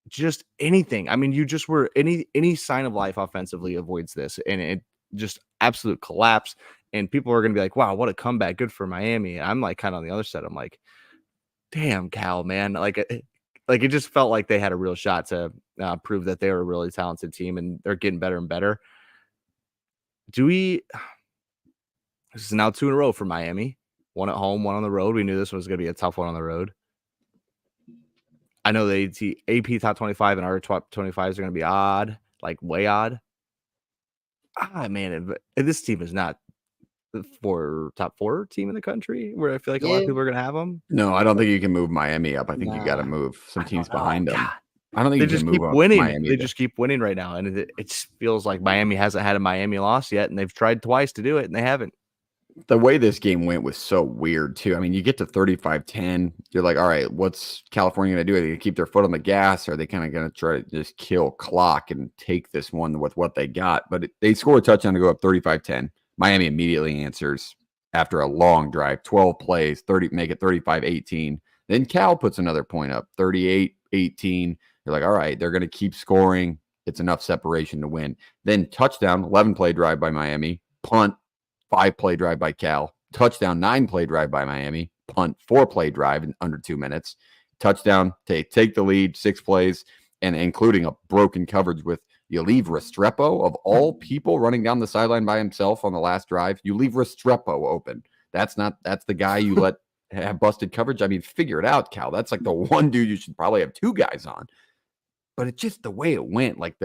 Just anything. I mean, you just were any sign of life offensively avoids this, and it just absolute collapse. And people are going to be like, "Wow, what a comeback! Good for Miami." And I'm like, kind of on the other side. I'm like, "Damn, Cal, man!" Like it just felt like they had a real shot to prove that they were a really talented team, and they're getting better and better. This is now 2 in a row for Miami. 1 at home, 1 on the road. We knew this was going to be a tough one on the road. I know the AP top 25 and our top 25s are going to be odd, like way odd. Man, this team is not the top 4 team in the country where I feel like a lot of people are going to have them. No, I don't think you can move Miami up. I think you got to move some teams behind them. God. I don't think They you just can keep move winning. Miami They just keep winning right now. And it feels like Miami hasn't had a Miami loss yet. And they've tried twice to do it and they haven't. The way this game went was so weird too. I mean, you get to 35-10. You're like, all right, what's California going to do? Are they going to keep their foot on the gas? Or are they kind of going to try to just kill clock and take this one with what they got? But they score a touchdown to go up 35-10. Miami immediately answers after a long drive, 12 plays, make it 35-18. Then Cal puts another point up, 38-18. You're like, all right, they're going to keep scoring. It's enough separation to win. Then touchdown, 11-play drive by Miami, punt, 5-play drive by Cal, touchdown, 9-play drive by Miami, punt, 4-play drive in under 2 minutes, touchdown, take the lead, 6 plays, and including a broken coverage with you leave Restrepo, of all people, running down the sideline by himself on the last drive. You leave Restrepo open. That's the guy you let have busted coverage. I mean, figure it out, Cal. That's like the one dude you should probably have 2 guys on. But it's just the way it went. Like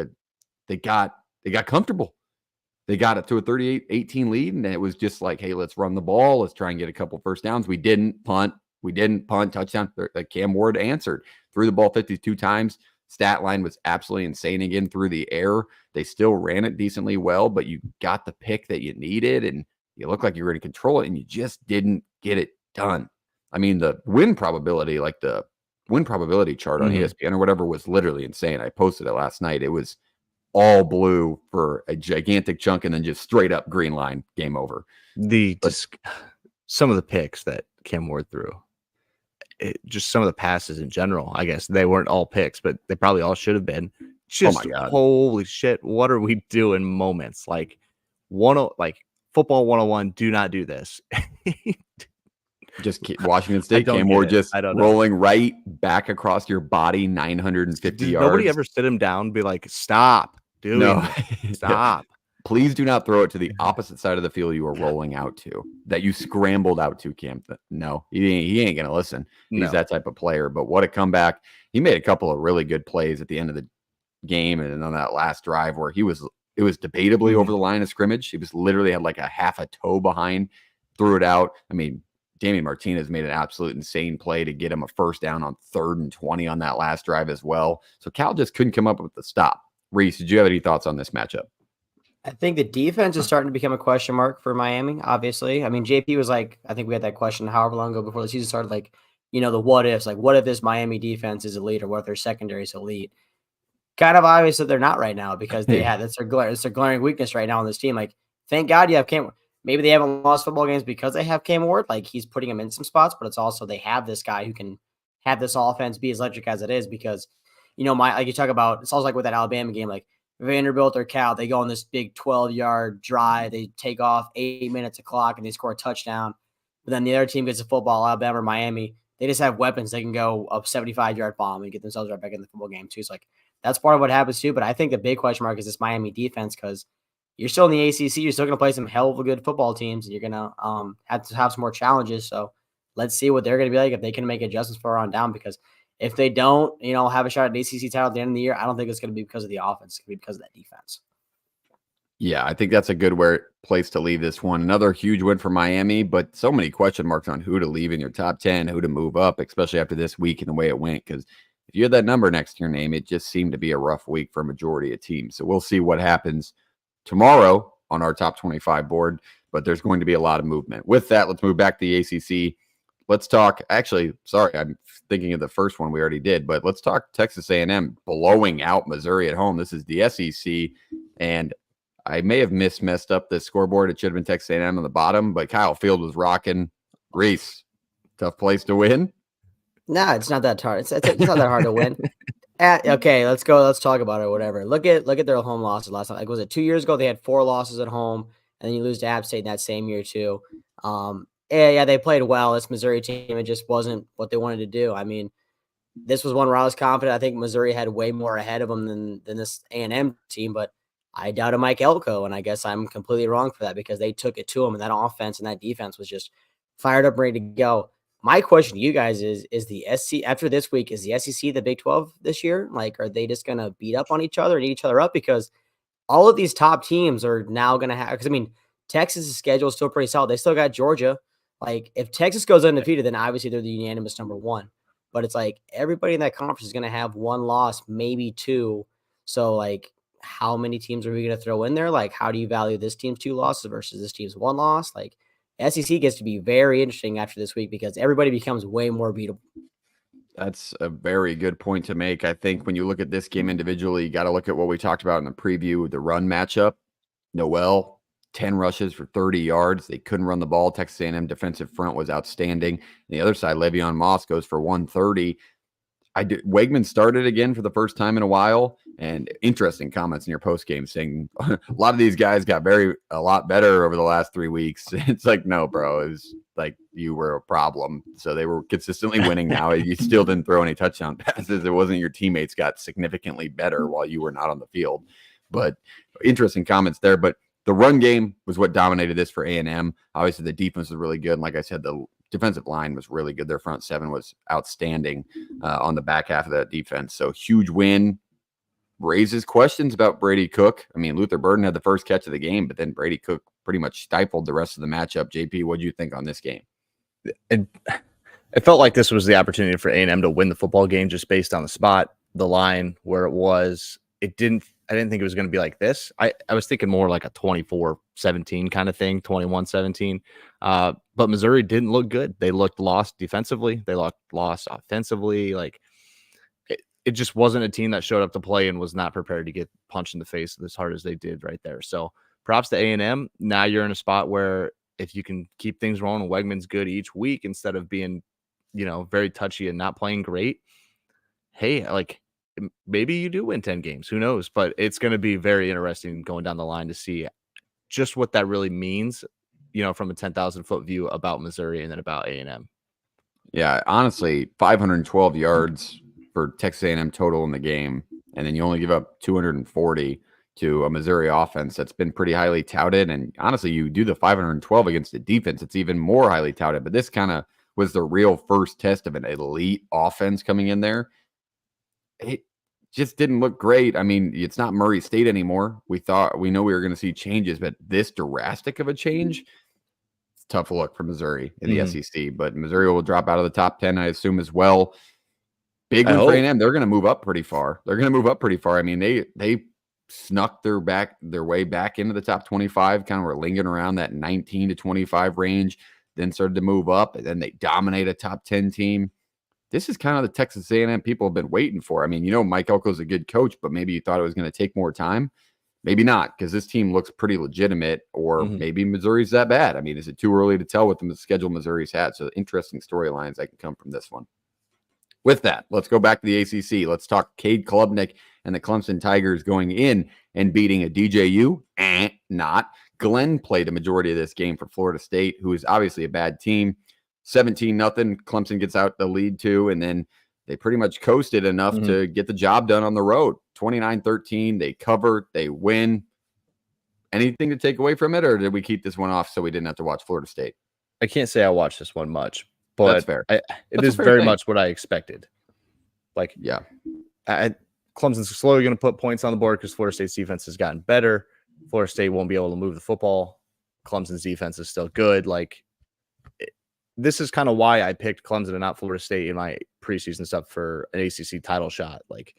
they got comfortable. They got it to a 38-18 lead, and it was just like, hey, let's run the ball. Let's try and get a couple first downs. We didn't punt, touchdown. Cam Ward answered, threw the ball 52 times. Stat line was absolutely insane again through the air. They still ran it decently well, but you got the pick that you needed, and you looked like you were going to control it, and you just didn't get it done. I mean, the win probability, like the win probability chart on ESPN or whatever, was literally insane. I posted it last night. It was all blue for a gigantic chunk and then just straight up green line, game over. Some of the picks that Cam Ward threw, just some of the passes in general, I guess they weren't all picks, but they probably all should have been. Just holy shit, what are we doing moments? Like football 101, do not do this. Just Washington State Cam Ward just rolling right back across your body 950 yards. Nobody ever sit him down and be like, stop, dude. No. Stop. Please do not throw it to the opposite side of the field you were rolling out to, that you scrambled out to, Cam. No, he ain't going to listen. He's that type of player. But what a comeback. He made a couple of really good plays at the end of the game and on that last drive where it was debatably over the line of scrimmage. He was literally had like a half a toe behind, threw it out. I mean, Damian Martinez made an absolute insane play to get him a first down on 3rd and 20 on that last drive as well. So Cal just couldn't come up with the stop. Reese, did you have any thoughts on this matchup? I think the defense is starting to become a question mark for Miami, obviously. I mean, JP was like, I think we had that question however long ago before the season started, like, the what ifs, like, what if this Miami defense is elite or what if their secondary is elite? Kind of obvious that they're not right now because that's their glaring weakness right now on this team. Like, thank God you have Cam. Maybe they haven't lost football games because they have Cam Ward. Like, he's putting him in some spots, but it's also they have this guy who can have this offense be as electric as it is because, like you talk about, it's also like with that Alabama game, like Vanderbilt or Cal, they go on this big 12-yard drive. They take off 8 minutes of clock and they score a touchdown. But then the other team gets a football, Alabama or Miami. They just have weapons. They can go up 75-yard bomb and get themselves right back in the football game too. So, like, that's part of what happens too. But I think the big question mark is this Miami defense because you're still in the ACC. You're still going to play some hell of a good football teams. You're going to have some more challenges. So let's see what they're going to be like if they can make adjustments for on down. Because if they don't, have a shot at the ACC title at the end of the year, I don't think it's going to be because of the offense. It's going to be because of that defense. Yeah, I think that's a good place to leave this one. Another huge win for Miami, but so many question marks on who to leave in your top 10, who to move up, especially after this week and the way it went. Because if you had that number next to your name, it just seemed to be a rough week for a majority of teams. So we'll see what happens tomorrow on our top 25 board, but there's going to be a lot of movement. With that, let's move back to the ACC. Let's talk, actually, sorry, I'm thinking of the first one we already did, but let's talk Texas A&M blowing out Missouri at home. This is the SEC, and I may have messed up the scoreboard. It should have been Texas A&M on the bottom, but Kyle Field was rocking. Reese, tough place to win? No, it's not that hard. It's not that hard to win. Okay, let's go. Let's talk about it. Whatever. Look at their home losses last time. Like, was it 2 years ago? They had 4 losses at home, and then you lose to App State in that same year too. Yeah, they played well. This Missouri team, it just wasn't what they wanted to do. I mean, this was one where I was confident. I think Missouri had way more ahead of them than this A&M team, but I doubted Mike Elko, and I guess I'm completely wrong for that because they took it to him, and that offense and that defense was just fired up, ready to go. My question to you guys is the SC after this week, is the SEC the Big 12 this year? Like, are they just going to beat up on each other and eat each other up? Because all of these top teams are now going to have, because I mean, Texas' schedule is still pretty solid. They still got Georgia. Like, if Texas goes undefeated, then obviously they're the unanimous number 1. But it's like everybody in that conference is going to have 1 loss, maybe 2. So, like, how many teams are we going to throw in there? Like, how do you value this team's 2 losses versus this team's 1 loss? Like, SEC gets to be very interesting after this week because everybody becomes way more beatable. That's a very good point to make. I think when you look at this game individually, you got to look at what we talked about in the preview, the run matchup. Noel, 10 rushes for 30 yards. They couldn't run the ball. Texas A&M defensive front was outstanding. On the other side, Le'Veon Moss goes for 130. Wegman started again for the first time in a while, and interesting comments in your post game saying a lot of these guys got a lot better over the last 3 weeks. It's like, no, bro, it was like you were a problem. So they were consistently winning. Now you still didn't throw any touchdown passes. It wasn't your teammates got significantly better while you were not on the field. But interesting comments there. But the run game was what dominated this for A&M. Obviously, the defense was really good. And like I said, the defensive line was really good. Their front 7 was outstanding on the back half of that defense. So huge win. Raises questions about Brady Cook. I mean, Luther Burden had the first catch of the game, but then Brady Cook pretty much stifled the rest of the matchup. JP, what do you think on this game? It felt like this was the opportunity for A&M to win the football game just based on the spot, the line, where it was. I didn't think it was going to be like this. I was thinking more like a 24-17 kind of thing, 21-17. But Missouri didn't look good. They looked lost defensively. They looked lost offensively. Like, it just wasn't a team that showed up to play and was not prepared to get punched in the face as hard as they did right there. So props to A&M. Now you're in a spot where if you can keep things rolling and Wegman's good each week instead of being, very touchy and not playing great, hey, like, maybe you do win 10 games. Who knows? But it's going to be very interesting going down the line to see just what that really means, from a 10,000-foot view about Missouri and then about A&M. Yeah, honestly, 512 yards for Texas A&M total in the game, and then you only give up 240 to a Missouri offense that's been pretty highly touted. And honestly, you do the 512 against the defense, it's even more highly touted. But this kind of was the real first test of an elite offense coming in there. It just didn't look great. I mean, it's not Murray State anymore. We know we were going to see changes, but this drastic of a change, it's a tough look for Missouri in the SEC. But Missouri will drop out of the top 10, I assume, as well. Big win for A&M. They're going to move up pretty far. I mean, they snuck their way back into the top 25, kind of were lingering around that 19 to 25 range, then started to move up, and then they dominate a top 10 team. This is kind of the Texas A&M people have been waiting for. I mean, Mike Elko's a good coach, but maybe you thought it was going to take more time. Maybe not, because this team looks pretty legitimate, or maybe Missouri's that bad. I mean, is it too early to tell what the schedule Missouri's had? So interesting storylines that can come from this one. With that, let's go back to the ACC. Let's talk Cade Klubnik and the Clemson Tigers going in and beating a DJU. Not. Glenn played a majority of this game for Florida State, who is obviously a bad team. 17-0. Clemson gets out the lead too, and then they pretty much coasted enough to get the job done on the road. 29-13. They cover. They win. Anything to take away from it, or did we keep this one off so we didn't have to watch Florida State? I can't say I watched this one much, but that's fair. It is very much what I expected. Like, yeah, Clemson's slowly going to put points on the board because Florida State's defense has gotten better. Florida State won't be able to move the football. Clemson's defense is still good. Like, this is kind of why I picked Clemson and not Florida State in my preseason stuff for an ACC title shot. Like,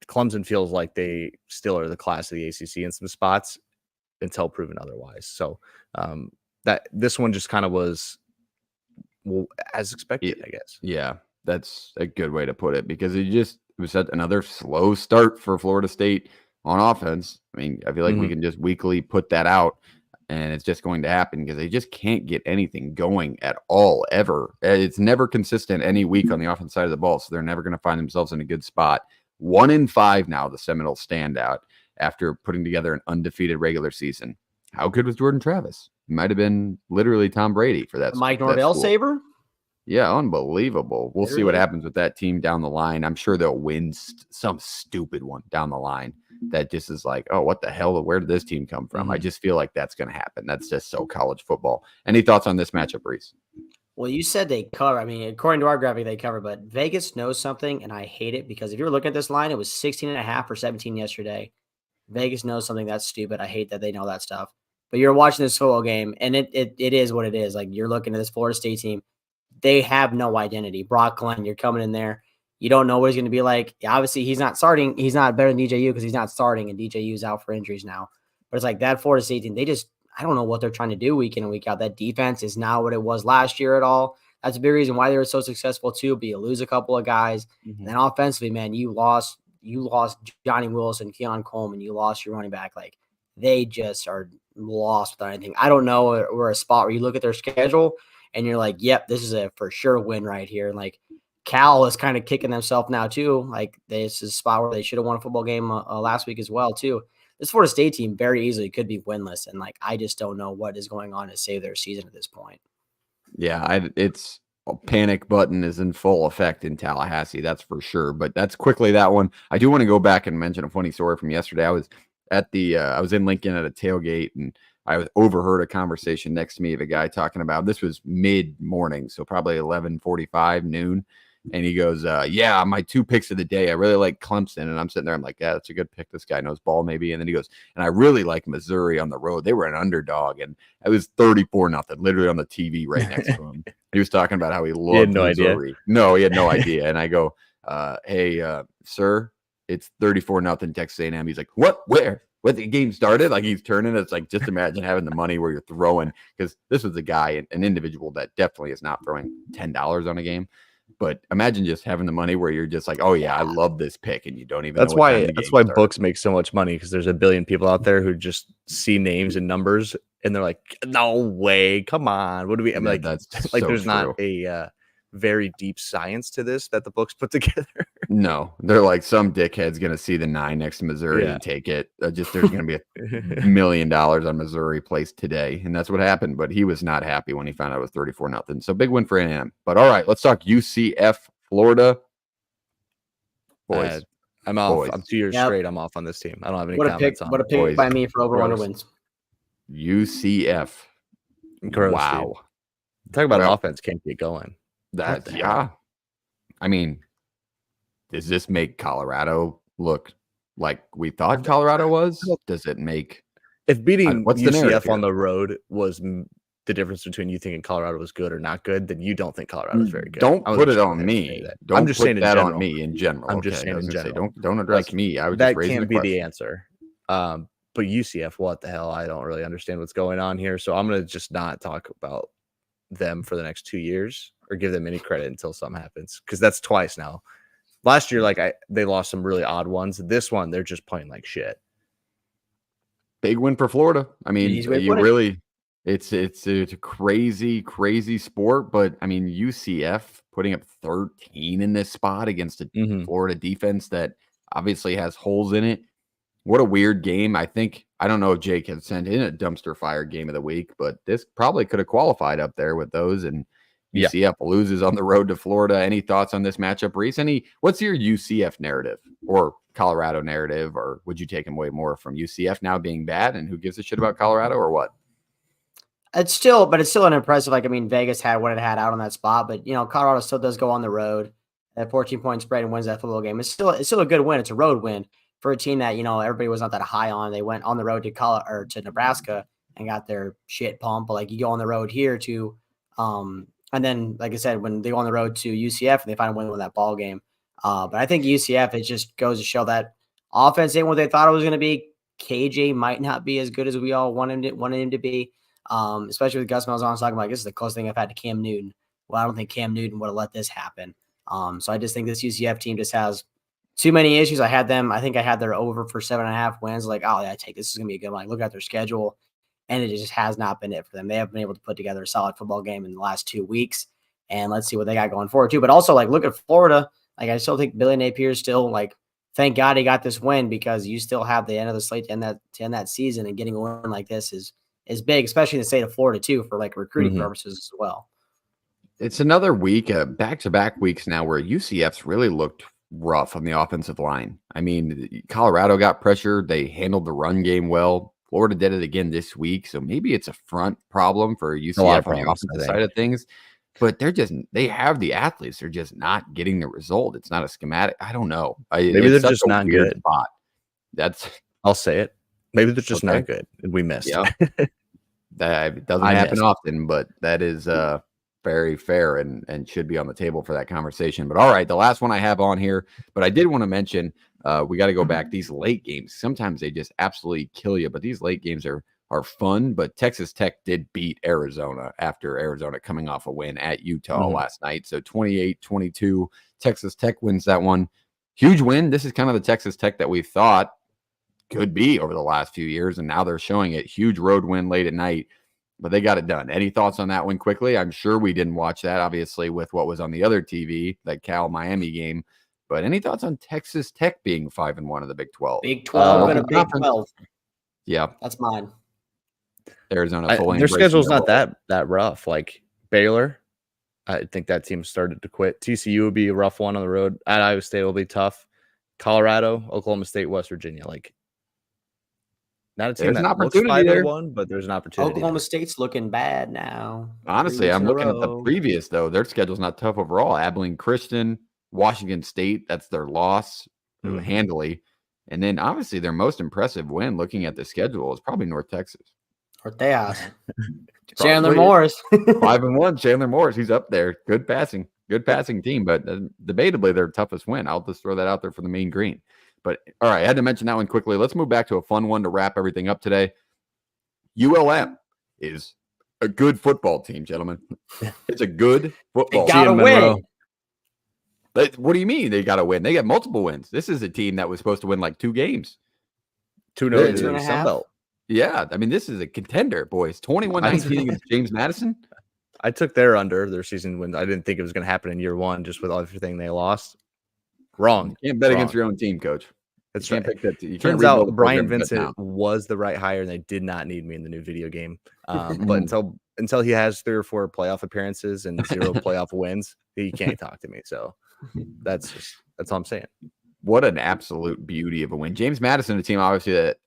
Clemson feels like they still are the class of the ACC in some spots until proven otherwise. So that this one just kind of was as expected, I guess. Yeah, that's a good way to put it, because it was another slow start for Florida State on offense. I mean, I feel like we can just weekly put that out, and it's just going to happen because they just can't get anything going at all, ever. It's never consistent any week on the offense side of the ball, so they're never going to find themselves in a good spot. 1-5 now, the Seminoles stand out after putting together an undefeated regular season. How good was Jordan Travis? He might have been literally Tom Brady for that. Mike Norvell saver? Yeah, unbelievable. We'll see what happens with that team down the line. I'm sure they'll win some stupid one down the line that just is like, oh, what the hell? Where did this team come from? I just feel like that's going to happen. That's just so college football. Any thoughts on this matchup, Reese? Well, you said they cover. I mean, according to our graphic, they cover, but Vegas knows something, and I hate it because if you're looking at this line, it was 16.5 or 17 yesterday. Vegas knows something that's stupid. I hate that they know that stuff. But you're watching this football game, and it is what it is. Like, you're looking at this Florida State team. They have no identity. Brock Glenn, you're coming in there. You don't know what he's going to be like. Obviously, he's not starting. He's not better than DJU because he's not starting, and DJU's out for injuries now. But it's like that Florida State team, I don't know what they're trying to do week in and week out. That defense is not what it was last year at all. That's a big reason why they were so successful too. But you lose a couple of guys. And then offensively, man, you lost Johnny Wilson, Keon Coleman, you lost your running back. Like, they just are lost without anything. I don't know where a spot where you look at their schedule and you're like, yep, this is a for sure win right here. And like, Cal is kind of kicking themselves now too. Like, this is a spot where they should have won a football game last week as well too. This Florida State team very easily could be winless, and like, I just don't know what is going on to save their season at this point. Yeah, it's a panic button is in full effect in Tallahassee, that's for sure. But that's quickly that one. I do want to go back and mention a funny story from yesterday. I was at I was in Lincoln at a tailgate, and I overheard a conversation next to me of a guy talking about, this was mid-morning, so probably 11:45, noon. And he goes, yeah, my 2 picks of the day, I really like Clemson. And I'm sitting there, I'm like, yeah, that's a good pick. This guy knows ball, maybe. And then he goes, and I really like Missouri on the road. They were an underdog, and it was 34-0, literally on the TV right next to him. He was talking about how he loved Missouri. Idea. No, he had no idea. And I go, hey, sir, it's 34-0 Texas A&M. He's like, what? Where? What, the game started? Like, he's turning. It's like, just imagine having the money where you're throwing, because this was a guy, an individual that definitely is not throwing $10 on a game. But imagine just having the money where you're just like, oh yeah, I love this pick, and you don't even. That's why books make so much money, because there's a billion people out there who just see names and numbers and they're like, no way, come on, what do we? I'm like, that's like, so there's not a very deep science to this that the books put together. No, they're like, some dickhead's gonna see the 9 next to Missouri and take it. There's gonna be $1 million on Missouri placed today, and that's what happened. But he was not happy when he found out it was 34-0. So big win for A&M. But all right, let's talk UCF Florida. Boys, I'm off. Boys. I'm 2 years straight. I'm off on this team. I don't have any comments on. What a pick by me for over-under wins. UCF. Gross, wow. Dude. Talk about an offense can't get going. Yeah. I mean, does this make Colorado look like we thought Colorado was? Does it make, if beating UCF on the road was the difference between you thinking Colorado was good or not good, then you don't think Colorado is very good. Don't put it on me. I'm just saying that on me in general. I'm just saying in general. Don't address me. I would that just can't be the answer. But UCF, what the hell? I don't really understand what's going on here. So I'm gonna just not talk about them for the next 2 years or give them any credit until something happens, because that's twice now. Last year, they lost some really odd ones. This one, they're just playing like shit. Big win for Florida. I mean, you really It's a crazy, crazy sport, but I mean, UCF putting up 13 in this spot against a Florida defense that obviously has holes in it. What a weird game. I don't know if Jake had sent in a dumpster fire game of the week, but this probably could have qualified up there with those. And UCF loses on the road to Florida. Any thoughts on this matchup, Reese? What's your UCF narrative or Colorado narrative, or would you take away more from UCF now being bad and who gives a shit about Colorado, or what? It's still an impressive. Like, I mean, Vegas had what it had out on that spot, but Colorado still does go on the road at 14-point spread and wins that football game. It's still a good win. It's a road win for a team that everybody was not that high on. They went on the road to Nebraska and got their shit pumped. But like, you go on the road here to, and then like I said, when they go on the road to UCF and they finally win that ball game. But I think UCF, it just goes to show that offense ain't what they thought it was going to be. KJ might not be as good as we all wanted him to be. Especially with Gus Malzahn talking about, this is the closest thing I've had to Cam Newton. Well, I don't think Cam Newton would have let this happen. So I just think this UCF team just has too many issues. I think I had their over for 7.5 wins. Like, oh, yeah, I take this is going to be a good one. I look at their schedule, and it just has not been it for them. They haven't been able to put together a solid football game in the last 2 weeks. And let's see what they got going forward, too. But also, like, look at Florida. Like, I still think Billy Napier still, like, thank God he got this win, because you still have the end of the slate to end that season, and getting a win like this is big, especially in the state of Florida too, for like recruiting purposes as well. It's another week, back-to-back weeks now, where UCF's really looked rough on the offensive line. I mean, Colorado got pressure. They handled the run game well. Florida did it again this week. So maybe it's a front problem for UCF on the offensive side of things, but they have the athletes. They're just not getting the result. It's not a schematic. I don't know. Maybe they're just not good. Spot. I'll say it. Maybe they're just not good, and we missed. Yeah. That doesn't happen often, but that is very fair and should be on the table for that conversation. But all right, the last one I have on here, but I did want to mention, we got to go back. These late games, sometimes they just absolutely kill you, but these late games are fun. But Texas Tech did beat Arizona after Arizona coming off a win at Utah last night. So 28-22, Texas Tech wins that one. Huge win. This is kind of the Texas Tech that we thought could be over the last few years, and now they're showing it. Huge road win late at night, but they got it done. Any thoughts on that one quickly? I'm sure we didn't watch that, obviously, with what was on the other TV, that Cal-Miami game, but any thoughts on Texas Tech being 5-1 in the Big 12? Big 12 and a Big 12. Yeah. That's mine. Arizona fully. Their schedule's not that rough. Like Baylor, I think that team started to quit. TCU would be a rough one on the road. At Iowa State will be tough. Colorado, Oklahoma State, West Virginia, like, not a team there's that an opportunity there. But there's an opportunity. Oklahoma State's looking bad now. Honestly, I'm looking at the previous, though. Their schedule's not tough overall. Abilene Christian, Washington State, that's their loss handily. And then, obviously, their most impressive win, looking at the schedule, is probably North Texas. North Texas. Chandler Morris. 5-1, Chandler Morris. He's up there. Good passing team, but debatably their toughest win. I'll just throw that out there for the Mean Green. But all right, I had to mention that one quickly. Let's move back to a fun one to wrap everything up today. ULM is a good football team, gentlemen. It's a good football team. They gotta win. What do you mean they got to win? They got multiple wins. This is a team that was supposed to win like 2 games. 2-0 2.5. Sunbelt. Yeah, I mean, this is a contender, boys. 21-19 against James Madison. I took their under their season wins. I didn't think it was going to happen in year one, just with everything they lost. Wrong. You can't bet against your own team, coach. That's right. Turns out Brian Vincent was the right hire, and they did not need me in the new video game. But until he has 3 or 4 playoff appearances and 0 playoff wins, he can't talk to me. So that's all I'm saying. What an absolute beauty of a win. James Madison, a team obviously that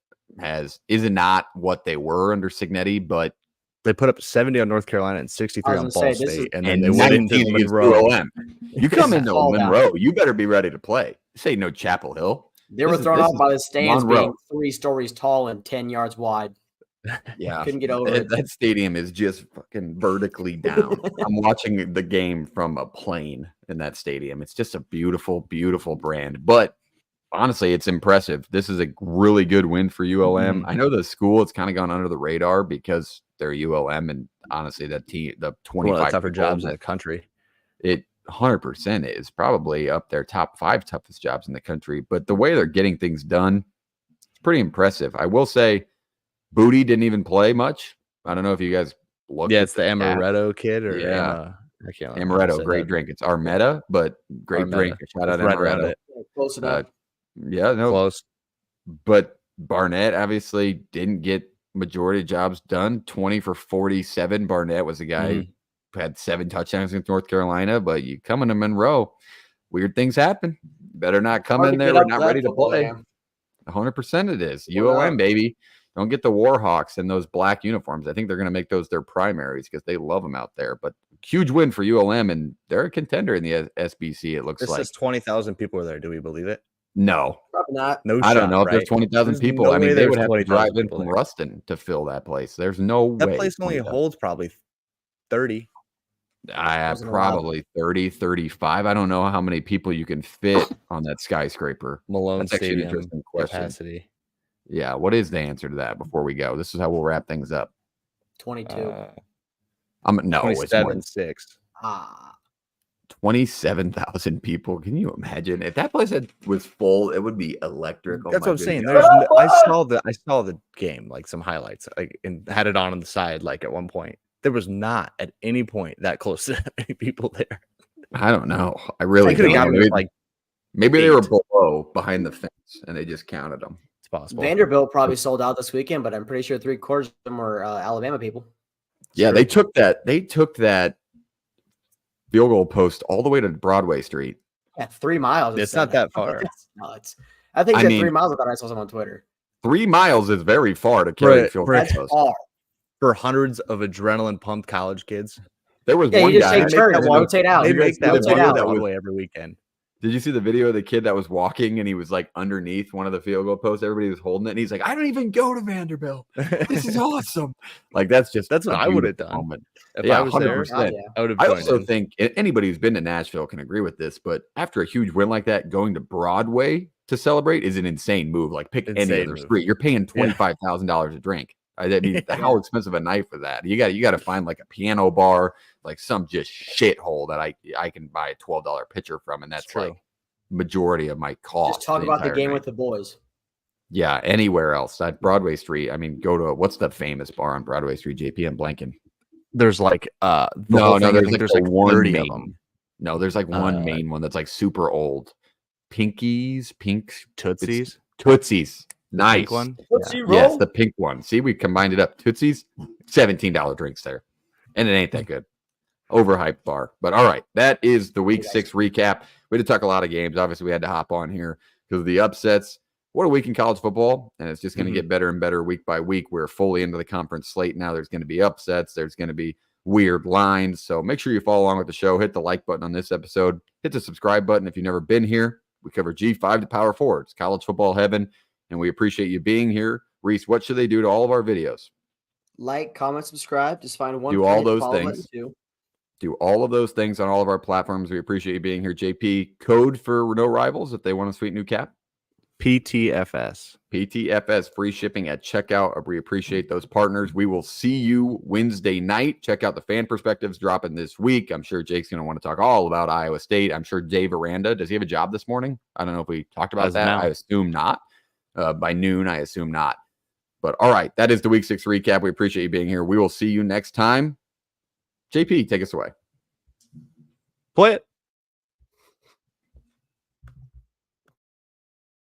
is not what they were under Signetti, but they put up 70 on North Carolina and 63 on Ball State, and then they went into Monroe. You come into Monroe, you better be ready to play. This ain't no Chapel Hill. They were thrown off by the stands being 3 stories tall and 10 yards wide. Yeah, couldn't get over it. That stadium is just fucking vertically down. I'm watching the game from a plane in that stadium. It's just a beautiful, beautiful brand. But honestly, it's impressive. This is a really good win for ULM. I know the school, it's kind of gone under the radar because they're ULM, and honestly, that team, the 25 tougher jobs in the country. It 100% is probably up there, top 5 toughest jobs in the country. But the way they're getting things done, it's pretty impressive. I will say, Booty didn't even play much. I don't know if you guys looked. Yeah, it's the amaretto kid or yeah, I can't amaretto, great drink. It's Armetta, but great drink. Shout out amaretto. Close enough. Yeah, no, close. But Barnett obviously didn't get majority of jobs done. 20 for 47. Barnett was a guy who had 7 touchdowns against North Carolina, but you come into Monroe, weird things happen. Better not come in there. We're not ready to play. 100% it is. ULM, baby. Don't get the Warhawks and those black uniforms. I think they're going to make those their primaries because they love them out there. But huge win for ULM, and they're a contender in the SBC, it looks like. This says 20,000 people are there. Do we believe it? No. Probably not. No, I don't know if there's 20,000 people. No, I mean, they would have to drive in from Ruston to fill that place. There's no way. That place only holds probably 30. I have probably 30, 35. I don't know how many people you can fit on that skyscraper. Malone That's actually an Stadium interesting question. capacity. Yeah, what is the answer to that before we go? This is how we'll wrap things up. 22. No, it's 27.6. 27,000 people. Can you imagine if that place was full? It would be electric. That's what I'm saying. I saw the game, like some highlights, like, and had it on the side. Like at one point, there was not at any point that close to that many people there. I don't know. I really don't know. Maybe they were below behind the fence and they just counted them. It's possible. Vanderbilt probably sold out this weekend, but I'm pretty sure 3/4 of them were Alabama people. Yeah, they took that field goal post all the way to Broadway Street. Yeah, 3 miles. It's not that far. I think it's 3 miles. I thought I saw something on Twitter. 3 miles is very far to carry a field goal post. Far. For hundreds of adrenaline pumped college kids. There was one guy. They make that Broadway every weekend. Did you see the video of the kid that was walking and he was like underneath one of the field goal posts? Everybody was holding it. And he's like, I don't even go to Vanderbilt. This is awesome. Like, that's what I would have done. Moment. If I was 100%. There, I would have. I also think anybody who's been to Nashville can agree with this, but after a huge win like that, going to Broadway to celebrate is an insane move. Like, pick any other street. You're paying $25,000 a drink. I mean, how expensive a night for that? You got to find like a piano bar, like some just shithole that I can buy a $12 pitcher from, and that's like majority of my cost. Just talk about the game with the boys. Yeah, anywhere else at Broadway Street. I mean, go to what's the famous bar on Broadway Street? JP, I'm blanking. There's like there's like one 30 main. of them. No, there's like one main one that's like super old. Tootsies. Nice one. Yes, the pink one. See, we combined it up. Tootsies, $17 drinks there. And it ain't that good. Overhyped bar. But all right, that is the week 6 recap. We had to talk a lot of games. Obviously, we had to hop on here because of the upsets. What a week in college football. And it's just going to get better and better week by week. We're fully into the conference slate now. There's going to be upsets. There's going to be weird lines. So make sure you follow along with the show. Hit the like button on this episode. Hit the subscribe button if you've never been here. We cover G5 to Power 4. It's college football heaven. And we appreciate you being here. Reese, what should they do to all of our videos? Like, comment, subscribe. Just find one. Do all those things. Do all of those things on all of our platforms. We appreciate you being here. JP, code for no rivals if they want a sweet new cap. PTFS. PTFS, free shipping at checkout. We appreciate those partners. We will see you Wednesday night. Check out the fan perspectives dropping this week. I'm sure Jake's going to want to talk all about Iowa State. I'm sure Dave Aranda, does he have a job this morning? I don't know if we talked about that. I assume not. By noon, I assume not. But all right, that is the week 6 recap. We appreciate you being here. We will see you next time. JP, take us away. Play it.